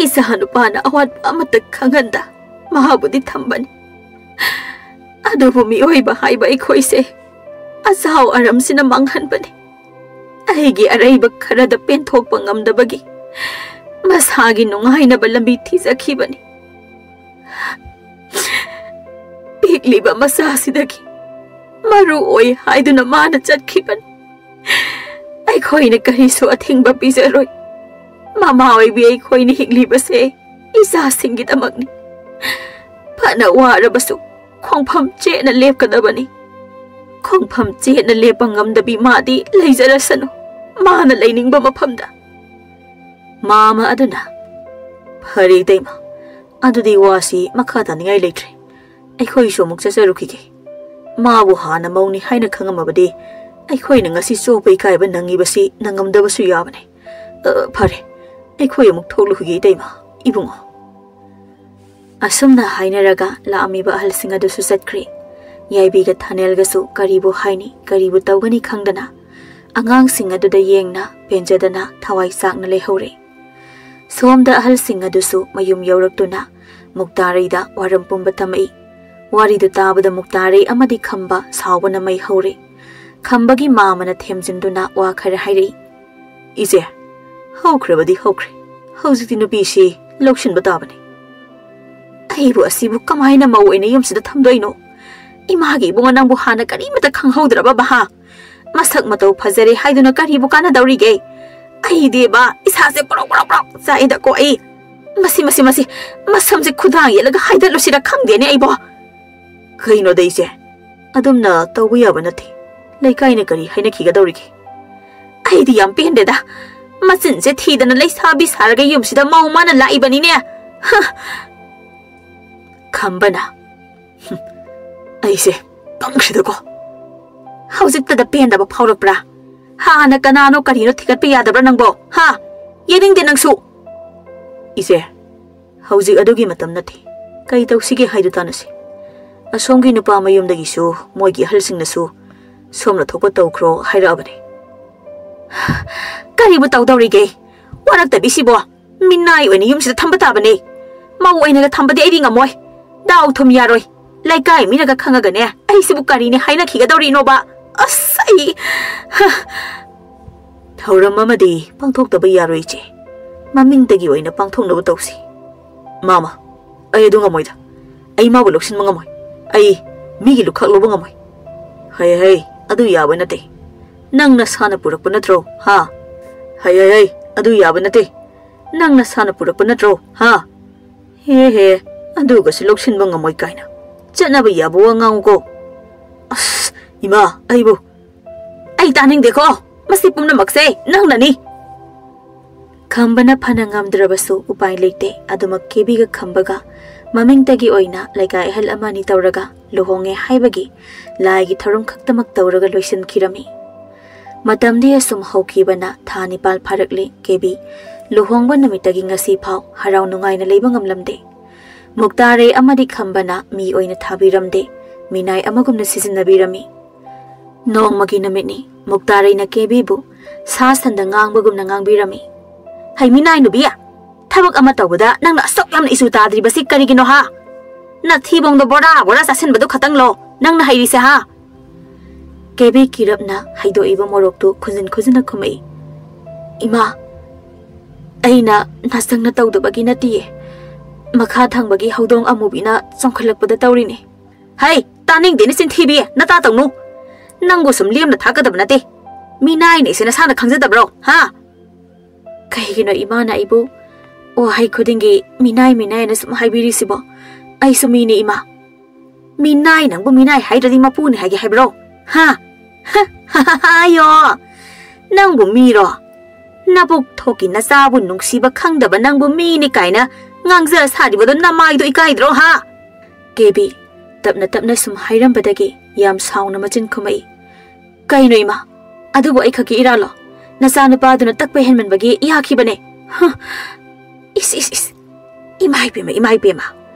isa hanupana awat amata khanganda mahabudi thambani adubu mi oiba haiba ikhoise asau aram sina manghanbani aigi araiba kharada penthokpa ngamdabagi masagi nungaina balambi thijakhibani pikliba masa sidagi maru oi haiduna mana chatkhibani aikhoina karisu athingba pijaroi mama oibi aikhoina higliba se isa singidamakni phana warabasu khongpham chena lepkadabani khongpham chena lepangamdabi madi leijarasanu mana leiningba maphamda mama aduna phari daima adudi wasi makhata ningai leitre aikhoi so muk chacharukhige mabu hana mauni haina khangamabadi aikhoi na ngasi chopai kaiba nangi basi nangamdabasu yabane Pare, ꯑꯩꯈꯣꯏ ꯑꯃꯨꯛ ꯊꯣꯛꯂꯨꯈꯤꯒꯦ ꯏꯇꯩꯃ, ꯏꯕꯨꯡꯉꯣ. ꯑꯁꯨꯝꯅ ꯍꯥꯏꯅꯔꯒ ꯂꯥꯛꯑꯝꯃꯤꯕ ꯑꯍꯜꯁꯤꯡ ꯑꯗꯨꯁꯨ ꯆꯠꯈ꯭ꯔꯦ. ꯌꯥꯏꯕꯤꯒ ꯊꯥꯅꯦꯜꯒꯁꯨ ꯀꯔꯤꯕꯨ ꯍꯥꯏꯅꯤ ꯀꯔꯤꯕꯨ ꯇꯧꯒꯅꯤ ꯈꯪꯗꯅ ꯑꯉꯥꯡꯁꯤꯡ ꯑꯗꯨꯗ ꯌꯦꯡꯅ ꯄꯦꯟꯖꯗꯅ ꯊꯋꯥꯏ ꯆꯥꯛꯅ ꯂꯩꯍꯧꯔꯦ. ꯁꯣꯝꯗ ꯑꯍꯜꯁꯤꯡ ꯑꯗꯨꯁꯨ ꯃꯌꯨꯝ ꯌꯧꯔꯛꯇꯨꯅ ꯃꯨꯛꯇꯥꯔꯩꯗ ꯋꯥꯔꯝ ꯄꯨꯝꯕ ꯊꯝꯃꯛꯏ. ꯋꯥꯔꯤꯗꯨ ꯇꯥꯕꯗ ꯃꯨꯛꯇꯥꯔꯩ ꯑꯃꯗꯤ ꯈꯝꯕ ꯁꯥꯎꯕꯅ ꯃꯩ ꯍꯧꯔꯦ. ꯈꯝꯕꯒꯤ ꯃꯥꯃꯅ ꯊꯦꯝꯖꯤꯟꯗꯨꯅ ꯋꯥ ꯈꯔ ꯍꯥꯏꯔꯛꯏ. ꯏꯆꯦ, ꯍꯧꯈ꯭ꯔꯕꯗꯤ ꯍꯧꯈ꯭ꯔꯦ. ꯍꯧꯖꯤꯛꯇꯤ ꯅꯨꯄꯤꯁꯤ ꯂꯧꯁꯤꯟꯕ ꯇꯥꯕꯅꯤ. ꯑꯩꯕꯨ ꯑꯁꯤꯕꯨ ꯀꯃꯥꯏꯅ ꯃꯧ ꯑꯣꯏꯅ ꯌꯨꯝꯁꯤꯗ ꯊꯝꯗꯣꯏꯅꯣ? ꯏꯃꯥꯒꯤ ꯏꯕꯨꯡꯉꯣ ꯅꯪꯕꯨ ꯍꯥꯟꯅ ꯀꯔꯤꯃꯠꯇ ꯈꯪꯍꯧꯗ꯭ꯔꯕ ꯕꯍꯥ? ꯃꯁꯛ ꯃꯇꯧ ꯐꯖꯔꯦ ꯍꯥꯏꯗꯨꯅ ꯀꯔꯤꯕꯨ ꯀꯥꯟꯅꯗꯧꯔꯤꯒꯦ? ꯑꯩꯗꯤꯕ ꯏꯁꯥꯁꯦ ꯄ꯭ꯔꯣꯛ ꯄ꯭ꯔꯣꯛ ꯄ꯭ꯔꯣꯛ ꯆꯥꯛꯏꯗꯀꯣ ꯑꯩ. ꯃꯁꯝꯁꯦ ꯈꯨꯗꯥꯡ ꯌꯦꯠꯂꯒ ꯍꯥꯏꯗꯠꯂꯨꯁꯤꯔ ꯈꯪꯗꯦꯅꯦ ꯑꯩꯕꯣ. ꯀꯩꯅꯣꯗ ꯏꯆꯦ, ꯑꯗꯨꯝꯅ ꯇꯧꯕ ꯌꯥꯕ ꯅꯠꯇꯦ. ꯂꯩꯀꯥꯏꯅ ꯀꯔꯤ ꯍꯥꯏꯅꯈꯤꯒꯗꯧꯔꯤꯒꯦ? ꯑꯩꯗꯤ ꯌꯥꯝ ꯄꯦꯟꯗꯦꯗ. ꯃꯆꯤꯟꯁꯦ ꯊꯤꯗꯅ ꯂꯩꯁꯥꯕꯤ ꯁꯥꯔꯒ ꯌꯨꯝꯁꯤꯗ ꯃꯧ ꯃꯥꯅ ꯂꯥꯛꯏꯕꯅꯤꯅꯦ. ꯈꯝꯕꯅ ꯑꯩꯁꯦ ꯄꯪꯈ꯭ꯔꯦꯗꯀꯣ. ꯍꯧꯖꯤꯛꯇꯗ ꯄꯦꯟꯗꯕ ꯐꯥꯎꯔꯛꯄ꯭ꯔꯥ? ꯍꯥꯟꯅ ꯀꯅꯥꯅꯣ ꯀꯔꯤꯅꯣ ꯊꯤꯒꯠꯄ ꯌꯥꯗꯕ꯭ꯔꯥ ꯅꯪꯕꯣ? ꯍꯥ? ꯌꯦꯡꯅꯤꯡꯗꯦ ꯅꯪꯁꯨ. ꯏꯆꯦ, ꯍꯧꯖꯤꯛ ꯑꯗꯨꯒꯤ ꯃꯇꯝ ꯅꯠꯇꯦ. ꯀꯩ ꯇꯧꯁꯤꯒꯦ ꯍꯥꯏꯗꯨ ꯇꯥꯟꯅꯁꯤ. ꯑꯁꯣꯝꯒꯤ ꯅꯨꯄꯥ ꯃꯌꯨꯝꯗꯒꯤꯁꯨ ꯃꯣꯏꯒꯤ ꯑꯍꯜꯁꯤꯡꯅꯁꯨ ꯁꯣꯝꯅ ꯊꯣꯛꯄ ꯇꯧꯈ꯭ꯔꯣ ꯍꯥꯏꯔꯛꯑꯕꯅꯤ. ꯀꯔꯤꯕꯨ ꯇꯧꯗꯧꯔꯤꯒꯦ? ꯋꯥꯔꯛꯇꯕꯤꯁꯤꯕꯣ ꯃꯤꯅꯥꯏ ꯑꯣꯏꯅ ꯌꯨꯝꯁꯤꯗ ꯊꯝꯕ ꯇꯥꯕꯅꯦ. ꯃꯧ ꯑꯣꯏꯅꯒ ꯊꯝꯕꯗꯤ ꯑꯩꯗꯤ ꯉꯝꯃꯣꯏ. ꯗꯥꯎ ꯊꯨꯝ ꯌꯥꯔꯣꯏ. ꯂꯩꯀꯥꯏ ꯃꯤꯅꯒ ꯈꯪꯉꯒꯅꯦ ꯑꯩꯁꯤꯕꯨ ꯀꯔꯤꯅꯦ ꯍꯥꯏꯅꯈꯤꯒꯗꯧꯔꯤꯅꯣꯕ? ꯑꯁ ꯑꯩ ꯊꯧꯔꯝ ꯑꯃꯗꯤ ꯄꯥꯡꯊꯣꯛꯇꯕ ꯌꯥꯔꯣꯏ ꯏꯆꯦ. ꯃꯃꯤꯡꯇꯒꯤ ꯑꯣꯏꯅ ꯄꯥꯡꯊꯣꯛꯅꯕ ꯇꯧꯁꯤ. ꯃꯥꯃ, ꯑꯩ ꯑꯗꯨ ꯉꯝꯃꯣꯏꯗ. ꯑꯩ ꯃꯥꯕꯨ ꯂꯧꯁꯤꯟꯕ ꯉꯝꯃꯣꯏ. ꯑꯩ ꯃꯤꯒꯤ ꯂꯨꯈꯛ ꯂꯧꯕ ꯉꯝꯃꯣꯏ. ꯍꯩ ꯑꯗꯨ ꯌꯥꯕ ꯅꯠꯇꯦ. ꯅꯪ ꯅꯁꯥꯅ ꯄꯨꯔꯛꯄ ꯅꯠꯇ꯭ꯔꯣ? ꯍꯥ? ꯍꯩ ꯑꯗꯨ ꯌꯥꯕ ꯅꯠꯇꯦ. ꯅꯪ ꯅꯁꯥꯅ ꯄꯨꯔꯛꯄ ꯅꯠꯇ꯭ꯔꯣ? ꯍꯥ? ꯍꯦ ꯑꯗꯨꯒꯁꯨ ꯂꯧꯁꯤꯟꯕ ꯉꯝꯃꯣꯏ ꯀꯥꯏꯅ ꯆꯠꯅꯕ ꯌꯥꯕ ꯋꯥ ꯉꯥꯡꯉꯨꯀꯣ. ꯑꯁ ꯏꯃꯥ, ꯑꯩ ꯇꯥꯅꯤꯡꯗꯦꯀꯣ. ꯃꯁꯤ ꯄꯨꯝꯅꯃꯛꯁꯦ ꯅꯪꯅꯅꯤ. ꯈꯝꯕꯅ ꯐꯅ ꯉꯝꯗ꯭ꯔꯕꯁꯨ ꯎꯄꯥꯏ ꯂꯩꯇꯦ. ꯑꯗꯨꯃꯛ ꯀꯦꯕꯤꯒ ꯈꯝꯕꯒ ꯃꯃꯤꯡꯇꯒꯤ ꯑꯣꯏꯅ ꯂꯩꯀꯥꯏ ꯑꯍꯜ ꯑꯃꯅꯤ ꯇꯧꯔꯒ ꯂꯨꯍꯣꯡꯉꯦ ꯍꯥꯏꯕꯒꯤ ꯂꯥꯏꯒꯤ ꯊꯧꯔꯝ ꯈꯛꯇꯃꯛ ꯇꯧꯔꯒ ꯂꯣꯏꯁꯤꯟꯈꯤꯔꯝꯃꯤ. ꯃꯇꯝꯗꯤ ꯑꯁꯨꯝ ꯍꯧꯈꯤꯕꯅ ꯊꯥ 9 ꯐꯥꯔꯛꯂꯦ. ꯀꯦꯕꯤ ꯂꯨꯍꯣꯡꯕ ꯅꯨꯃꯤꯠꯇꯒꯤ ꯉꯁꯤ ꯐꯥꯎ ꯍꯔꯥꯎ ꯅꯨꯡꯉꯥꯏꯅ ꯂꯩꯕ ꯉꯝꯂꯝꯗꯦ. ꯃꯨꯛꯇꯥꯔꯩ ꯑꯃꯗꯤ ꯈꯝꯕꯅ ꯃꯤ ꯑꯣꯏꯅ ꯊꯥꯕꯤꯔꯝꯗꯦ. ꯃꯤꯅꯥꯏ ꯑꯃꯒꯨꯝꯅ ꯁꯤꯖꯤꯟꯅꯕꯤꯔꯝꯃꯤ. ꯅꯣꯡꯃꯒꯤ ꯅꯨꯃꯤꯠꯅꯤ. ꯃꯨꯛꯇꯥꯔꯩꯅ ꯀꯦꯕꯤꯕꯨ ꯁꯥ ꯁꯟꯗ ꯉꯥꯡꯕꯒꯨꯝꯅ ꯉꯥꯡꯕꯤꯔꯝꯃꯤ. ꯍꯩ ꯃꯤꯅꯥꯏ ꯅꯨꯕꯤ, ꯊꯕꯛ ꯑꯃ ꯇꯧꯕꯗ ꯅꯪꯅ ꯑꯁꯨꯛ ꯌꯥꯝꯅ ꯏꯁꯨ ꯇꯥꯗ꯭ꯔꯤꯕꯁꯤ ꯀꯔꯤꯒꯤꯅꯣ ꯍꯥ? ꯅꯊꯤꯕꯣꯡꯗꯣ ꯕꯣꯔꯥ ꯆꯥꯁꯤꯟꯕꯗꯨ ꯈꯇꯪꯂꯣ ꯅꯪꯅ ꯍꯩꯔꯤꯁꯦ ꯍꯥ? ꯀꯦꯕꯤ ꯀꯤꯔꯞꯅ ꯍꯩꯗꯣꯛꯏꯕ ꯃꯣꯔꯣꯛꯇꯨ ꯈꯨꯖꯤꯟꯅ ꯈꯨꯝꯃꯛꯏ. ꯏꯃꯥ, ꯑꯩꯅ ꯅꯁꯪꯅ ꯇꯧꯗꯕꯒꯤ ꯅꯠꯇꯤꯌꯦ. ꯃꯈꯥ ꯊꯪꯕꯒꯤ ꯍꯧꯗꯣꯡ ꯑꯃꯨꯕꯤꯅ ꯆꯣꯡꯈꯠꯂꯛꯄꯗ ꯇꯧꯔꯤꯅꯦ. ꯍꯩ, ꯇꯥꯅꯤꯡꯗꯦꯅꯦ ꯆꯤꯟꯊꯤꯕꯤ. ꯅꯇꯥ ꯇꯧꯅꯨ. ꯅꯪꯕꯨ ꯁꯨꯝ ꯂꯦꯝꯅ ꯊꯥꯛꯀꯗꯕ ꯅꯠꯇꯦ. ꯃꯤꯅꯥꯏꯅꯦ ꯏꯁꯦ ꯅꯁꯥꯅ ꯈꯪꯖꯗꯕ꯭ꯔꯣ? ꯍꯥ? ꯀꯩꯒꯤꯅꯣ ꯏꯃꯥꯅ ꯑꯩꯕꯨ ꯋꯥꯍꯩ ꯈꯨꯗꯤꯡꯒꯤ ꯃꯤꯅꯥꯏꯅ ꯁꯨꯝ ꯍꯥꯏꯕꯤꯔꯤꯁꯤꯕꯣ? ꯑꯩꯁꯨ ꯃꯤꯅꯤ ꯏꯃꯥ. ꯃꯤꯅꯥꯏ ꯅꯪꯕꯨ ꯃꯤꯅꯥꯏ ꯍꯥꯏꯗ꯭ꯔꯗꯤ ꯃꯄꯨꯅꯤ ꯍꯥꯏꯒꯦ ꯍꯥꯏꯕ꯭ꯔꯣ? ꯍꯥ? ꯍꯥꯏꯌꯣ. ꯅꯪꯕꯨ ꯃꯤꯔꯣ? ꯅꯕꯨꯛ ꯊꯣꯛꯀꯤ ꯅꯆꯥꯕꯨ ꯅꯨꯡꯁꯤꯕ ꯈꯪꯗꯕ ꯅꯪꯕꯨ ꯃꯤꯅꯤ ꯀꯥꯏꯅ ꯉꯥꯡꯖ ꯁꯥꯔꯤꯕꯗꯣ ꯅꯃꯥꯏꯗꯣ ꯏꯀꯥꯏꯗ꯭ꯔꯣ ꯍꯥ? ꯀꯦꯕꯤ ꯇꯞꯅ ꯁꯨꯝ ꯍꯥꯏꯔꯝꯕꯗꯒꯤ ꯌꯥꯝ ꯁꯥꯎꯅ ꯃꯆꯤꯟ ꯈꯨꯝꯃꯛꯏ. ꯀꯩꯅꯣ ꯏꯃꯥ? ꯑꯗꯨꯕꯨ ꯑꯩ ꯈꯛꯀꯤ ꯏꯔꯥꯜꯂꯣ? ꯅꯆꯥꯅꯨꯄꯥꯗꯨꯅ ꯇꯛꯄ ꯍꯦꯟꯃꯟꯕꯒꯤ ꯌꯥꯈꯤꯕꯅꯦ. ꯏꯁ ꯏꯃꯥꯏ ꯄꯦꯝꯃ.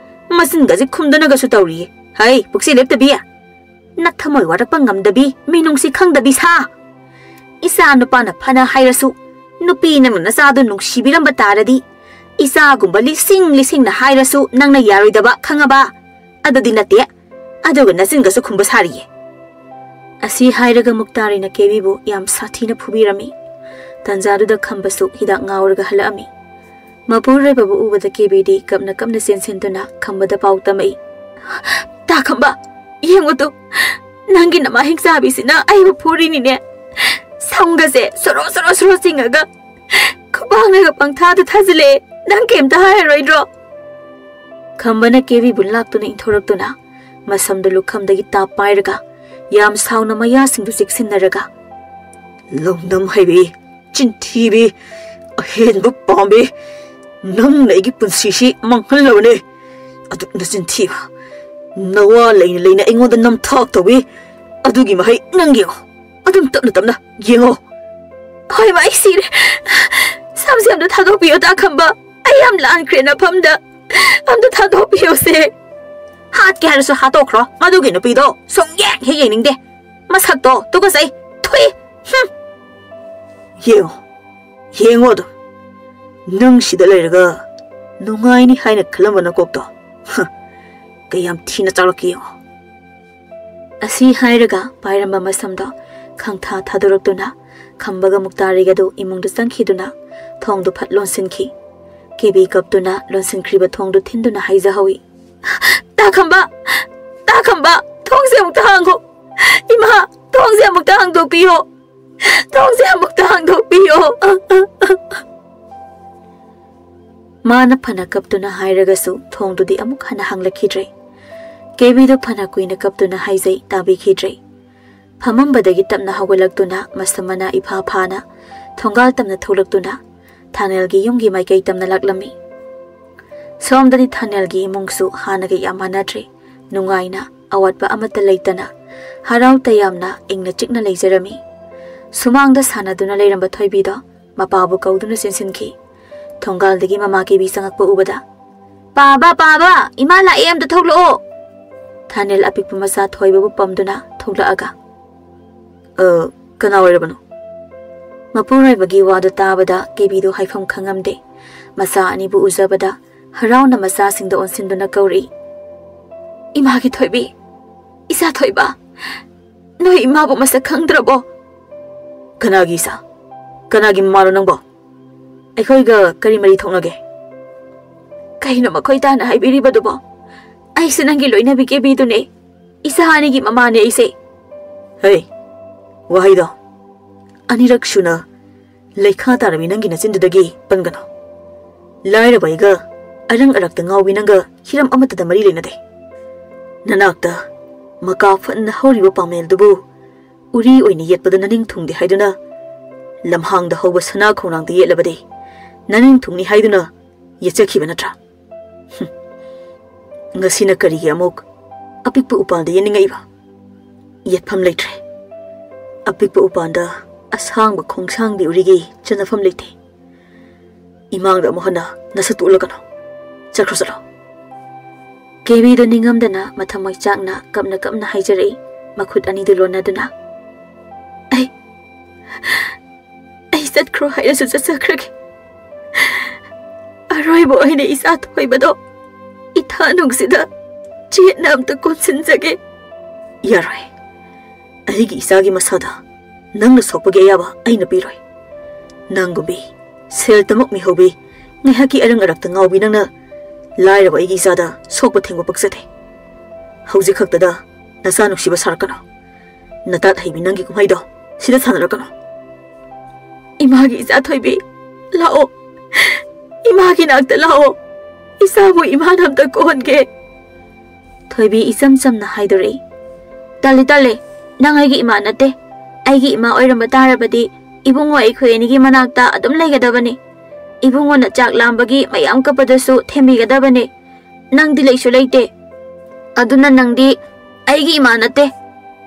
ꯃꯆꯤꯟꯒꯁꯦ ꯈꯨꯝꯗꯅꯒꯁꯨ ꯇꯧꯔꯤꯌꯦ. ꯍꯩ, ꯄꯨꯛꯁꯦ ꯂꯦꯞꯇꯕꯤ. ꯅꯊꯃꯣꯏ ꯋꯥꯔꯛꯄ ꯉꯝꯗꯕꯤ, ꯃꯤꯅꯨꯡꯁꯤ ꯈꯪꯗꯕꯤ ꯁꯥ. ꯏꯆꯥ ꯅꯨꯄꯥꯅ ꯐꯅ ꯍꯥꯏꯔꯁꯨ ꯅꯨꯄꯤ ꯅꯪꯅ ꯅꯆꯥꯗꯨ ꯅꯨꯡꯁꯤꯕꯤꯔꯝꯕ ꯇꯥꯔꯗꯤ ꯏꯆꯥꯒꯨꯝꯕ ꯂꯤꯁꯤꯡꯅ ꯍꯥꯏꯔꯁꯨ ꯅꯪꯅ ꯌꯥꯔꯣꯏꯗꯕ ꯈꯪꯉꯕ? ꯑꯗꯨꯗꯤ ꯅꯠꯇꯦ. ꯑꯗꯨꯒ ꯅꯆꯤꯟꯒꯁꯨ ꯈꯨꯝꯕ ꯁꯥꯔꯤꯌꯦ. ꯑꯁꯤ ꯍꯥꯏꯔꯒ ꯃꯨꯛꯇꯥꯔꯩꯅ ꯀꯦꯕꯤꯕꯨ ꯌꯥꯝ ꯁꯥꯊꯤꯅ ꯐꯨꯕꯤꯔꯝꯃꯤ. ꯇꯟꯖꯥꯗꯨꯗ ꯈꯝꯕꯁꯨ ꯍꯤꯗꯥꯛ ꯉꯥꯎꯔꯒ ꯍꯜꯂꯛꯑꯝꯃꯤ. ꯃꯄꯨꯔꯣꯏꯕꯕꯨ ꯎꯕꯗ ꯀꯦꯕꯤꯗꯤ ꯀꯞꯅ ꯆꯦꯟꯁꯤꯟꯗꯨꯅ ꯈꯝꯕꯗ ꯄꯥꯎ ꯇꯝꯃꯛꯏ. ꯇꯥ ꯈꯝꯕ, ꯌꯦꯡꯉꯨꯇꯨ, ꯅꯪꯒꯤ ꯅꯃꯥ ꯍꯤꯡꯆꯥꯕꯤꯁꯤꯅ ꯑꯩꯕꯨ ꯐꯨꯔꯤꯅꯤꯅꯦ. ꯁꯝꯒꯁꯦ ꯁꯣꯔꯣ ꯆꯤꯡꯉꯒ ꯈꯨꯕꯥꯛꯅꯒ ꯄꯪꯊꯥꯗ ꯊꯥꯖꯤꯜꯂꯛꯑꯦ. ꯅꯪ ꯀꯩꯝꯇ ꯍꯥꯏꯔꯔꯣꯏꯗ꯭ꯔꯣ? ꯈꯝꯕꯅ ꯀꯦꯕꯤꯕꯨ ꯂꯥꯛꯇꯨꯅ ꯏꯟꯊꯣꯔꯛꯇꯨꯅ ꯃꯁꯝꯗ ꯂꯨꯈꯝꯗꯒꯤ ꯇꯥꯞ ꯄꯥꯏꯔꯒ ꯌꯥꯝ ꯁꯥꯎꯅ ꯃꯌꯥꯁꯤꯡꯗꯨ ꯆꯦꯛꯁꯤꯟꯅꯔꯒ, ꯂꯧꯅꯝ ꯍꯩꯕꯤ, ꯆꯤꯟꯊꯤꯕꯤ, ꯑꯍꯦꯟꯕ ꯄꯥꯝꯕꯤ, ꯅꯪꯅ ꯑꯩꯒꯤ ꯄꯨꯟꯁꯤꯁꯤ ꯃꯥꯡꯍꯜꯂꯕꯅꯦ. ꯑꯗꯨꯛ ꯅꯆꯤꯟꯊꯤꯕ, ꯅꯋꯥ ꯂꯩꯅ ꯑꯩꯉꯣꯟꯗ ꯅꯝꯊꯥꯛ ꯇꯧꯏ. ꯑꯗꯨꯒꯤ ꯃꯍꯩ ꯅꯪ ꯌꯦꯡꯉꯣ. ꯑꯗꯨꯝ ꯇꯞꯅ ꯌꯦꯡꯉꯣ. ꯍꯣꯏ ꯃꯥ, ꯑꯩ samse amda thadokpiyo ta khamba ai am lankhre na phamda amda thadokpiyo se hat ke harasu hatokro madugi no pido songyang he yeningde masak to tuga sai thui yengo do nang sida leiraga nungai ni haina khalambana kokto kayam thina chalaki yo asi hairaga pairamba masamda khangtha thadoroktuna khambaga muktariga do imungdu sangkhiduna thongdu phat lonsinki kebi kaptuna lonsinkriba thongdu thinduna haija hawi ta khamba thongse mukta hango ima thongse mukta hangdo piyo thongse mukta hangdo piyo mana phana kaptuna hairagasu thongdu di amuk hana hanglakhidre kebi do phana kuina kaptuna haijai tabi khidre phamambadagi tapna hawalaktuna masamana ipha phana thongal tamna tholaktuna thanelgi yumgi maikai tamna laklami somdani thanelgi imungsu hanaga yamanatre nungaina awatba amata leitana harau tayamna ingna chikna leijarami sumangda sanaduna leiramba thoibido mapabu kauduna sinsinki thongal dagi mama ke bi sangakpa ubada baba imala em da thoklo thanel apikpa masa thoibabu pamduna thokla aga kana wairabano mapurai bagi wada tabada kebi do haifam khangamde masa ani bu uzabada harauna masa singda onsinduna kauri ima gi thoibi isa thoiba no ima bu masa khangdrabo kanagi sa kanagi maro nangbo aikoiga kari mari thonage kaino makoi dana haibiri badubo ai sinangi loina bi kebi dune isa ani gi mama ne ise hey wahida anirak shuna lekha tarami nangi na sindudagi pangano laira baiga arang arak ta ngawi nanga hiram amata da mari lena de nanakta maka fanna horiba pamel dubu uri oini yetpada naning thungdi haiduna lamhang da hoba sana khonang de yetlabade naning thungni haiduna yechakhiba natra ngasina karigi amuk apikpa upanda yeningaiba yetpham leitre apikpa upanda asangba khongsang di urigi chanafam leite imang da mohana nasatu ulakano chakrosalo kebi do ningam dana mathamai chakna kapna haijari makhut ani du lona duna ai sat kro haira su sakrake aroi bo ine isa thoi bado itha nungsida chetnam ta konsin jage yaroi ai gi isa gi masada nangna sopage yaba aina piroi nangumbi sel tamok mi hobi ngehaki arang arak ta ngawbi nangna laira bai gi sada sokpa thengba paksate hauji khaktada nasa nuksiba sarakano natat haibi nangi kumhaido sida sanarakano imagi isa thoibi lao imagi nakta lao isabu imanam ta konge thoibi isam samna haidore tale nangai gi imanate aigi ima oiramba tarabadi ibungo aikhoi ani gi manakta adum leigadabani ibungo na chak lambagi mayam kapadasu themigadabani nangdi leisu leite aduna nangdi aigi imanate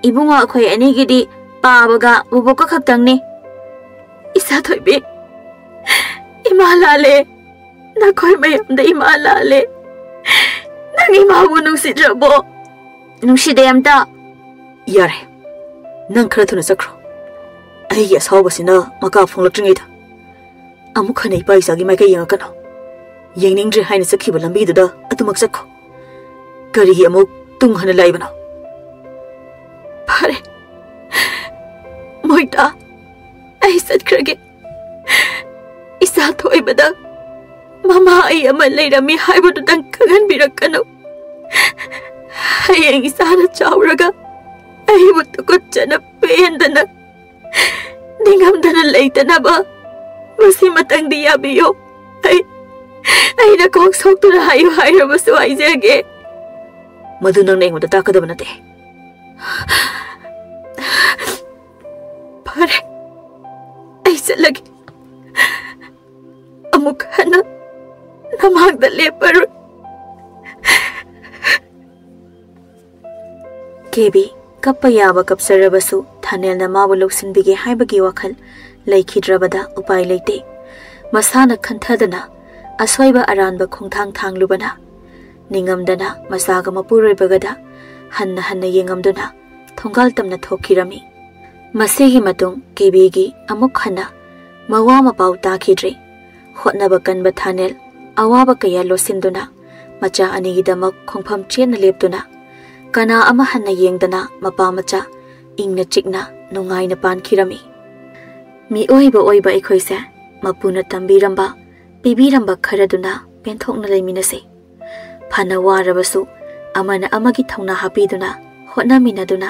ibungo akhoi ani gi di pabaga buboka khaktangni isa thoibi imalale nakoi mayam da imalale nang imabu nungsidrabo nungsidayamta yare nang khara thuna sakro ai ya sawbasina maka phonglakringaida amuk khanai paisa gi maika yang kana yengning dre haina sakhiba lambi da atumak sakho kari gi amuk tung hana laibana pare moita ai satkrage isa thoibada mama ai ama leirami haibodu dang kagan birakano hayeng isa na chawraga ai butu ko chana pendana dingam dana leitana ba masi matang dia biyo ai na kok sok tu hayu hayu basu ai jage madu nang neng mata takada banate pare ai salagi amuk hana namag da lepar kebi kapayaba kapsarabasu thanel na mabu loksin bige haibagi wakhal laikhidrabada upai leite Masana khantadana aswaiba aranba khongthang thanglubana ningamdana masaga mapuroi bagada hanna yengamduna thongal tamna thokirami. Masigi matung kebigi amuk hana mawa mapau takhidri hotnaba kanba thanel awaba kaya losinduna macha anigidamak khongpham chena leptuna kana ama hanna yengdana mapa macha ingna chikna nungaina pankhirami. Mi oiba ekhoise mapuna tambiramba pibiramba kharaduna penthokna leiminase phana warabasu amana amagi thongna hapiduna hotnaminaduna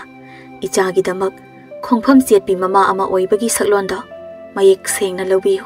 ichagidamak khongpham chetpi mama ama oibagi saklonda mayek sengna lobiyo.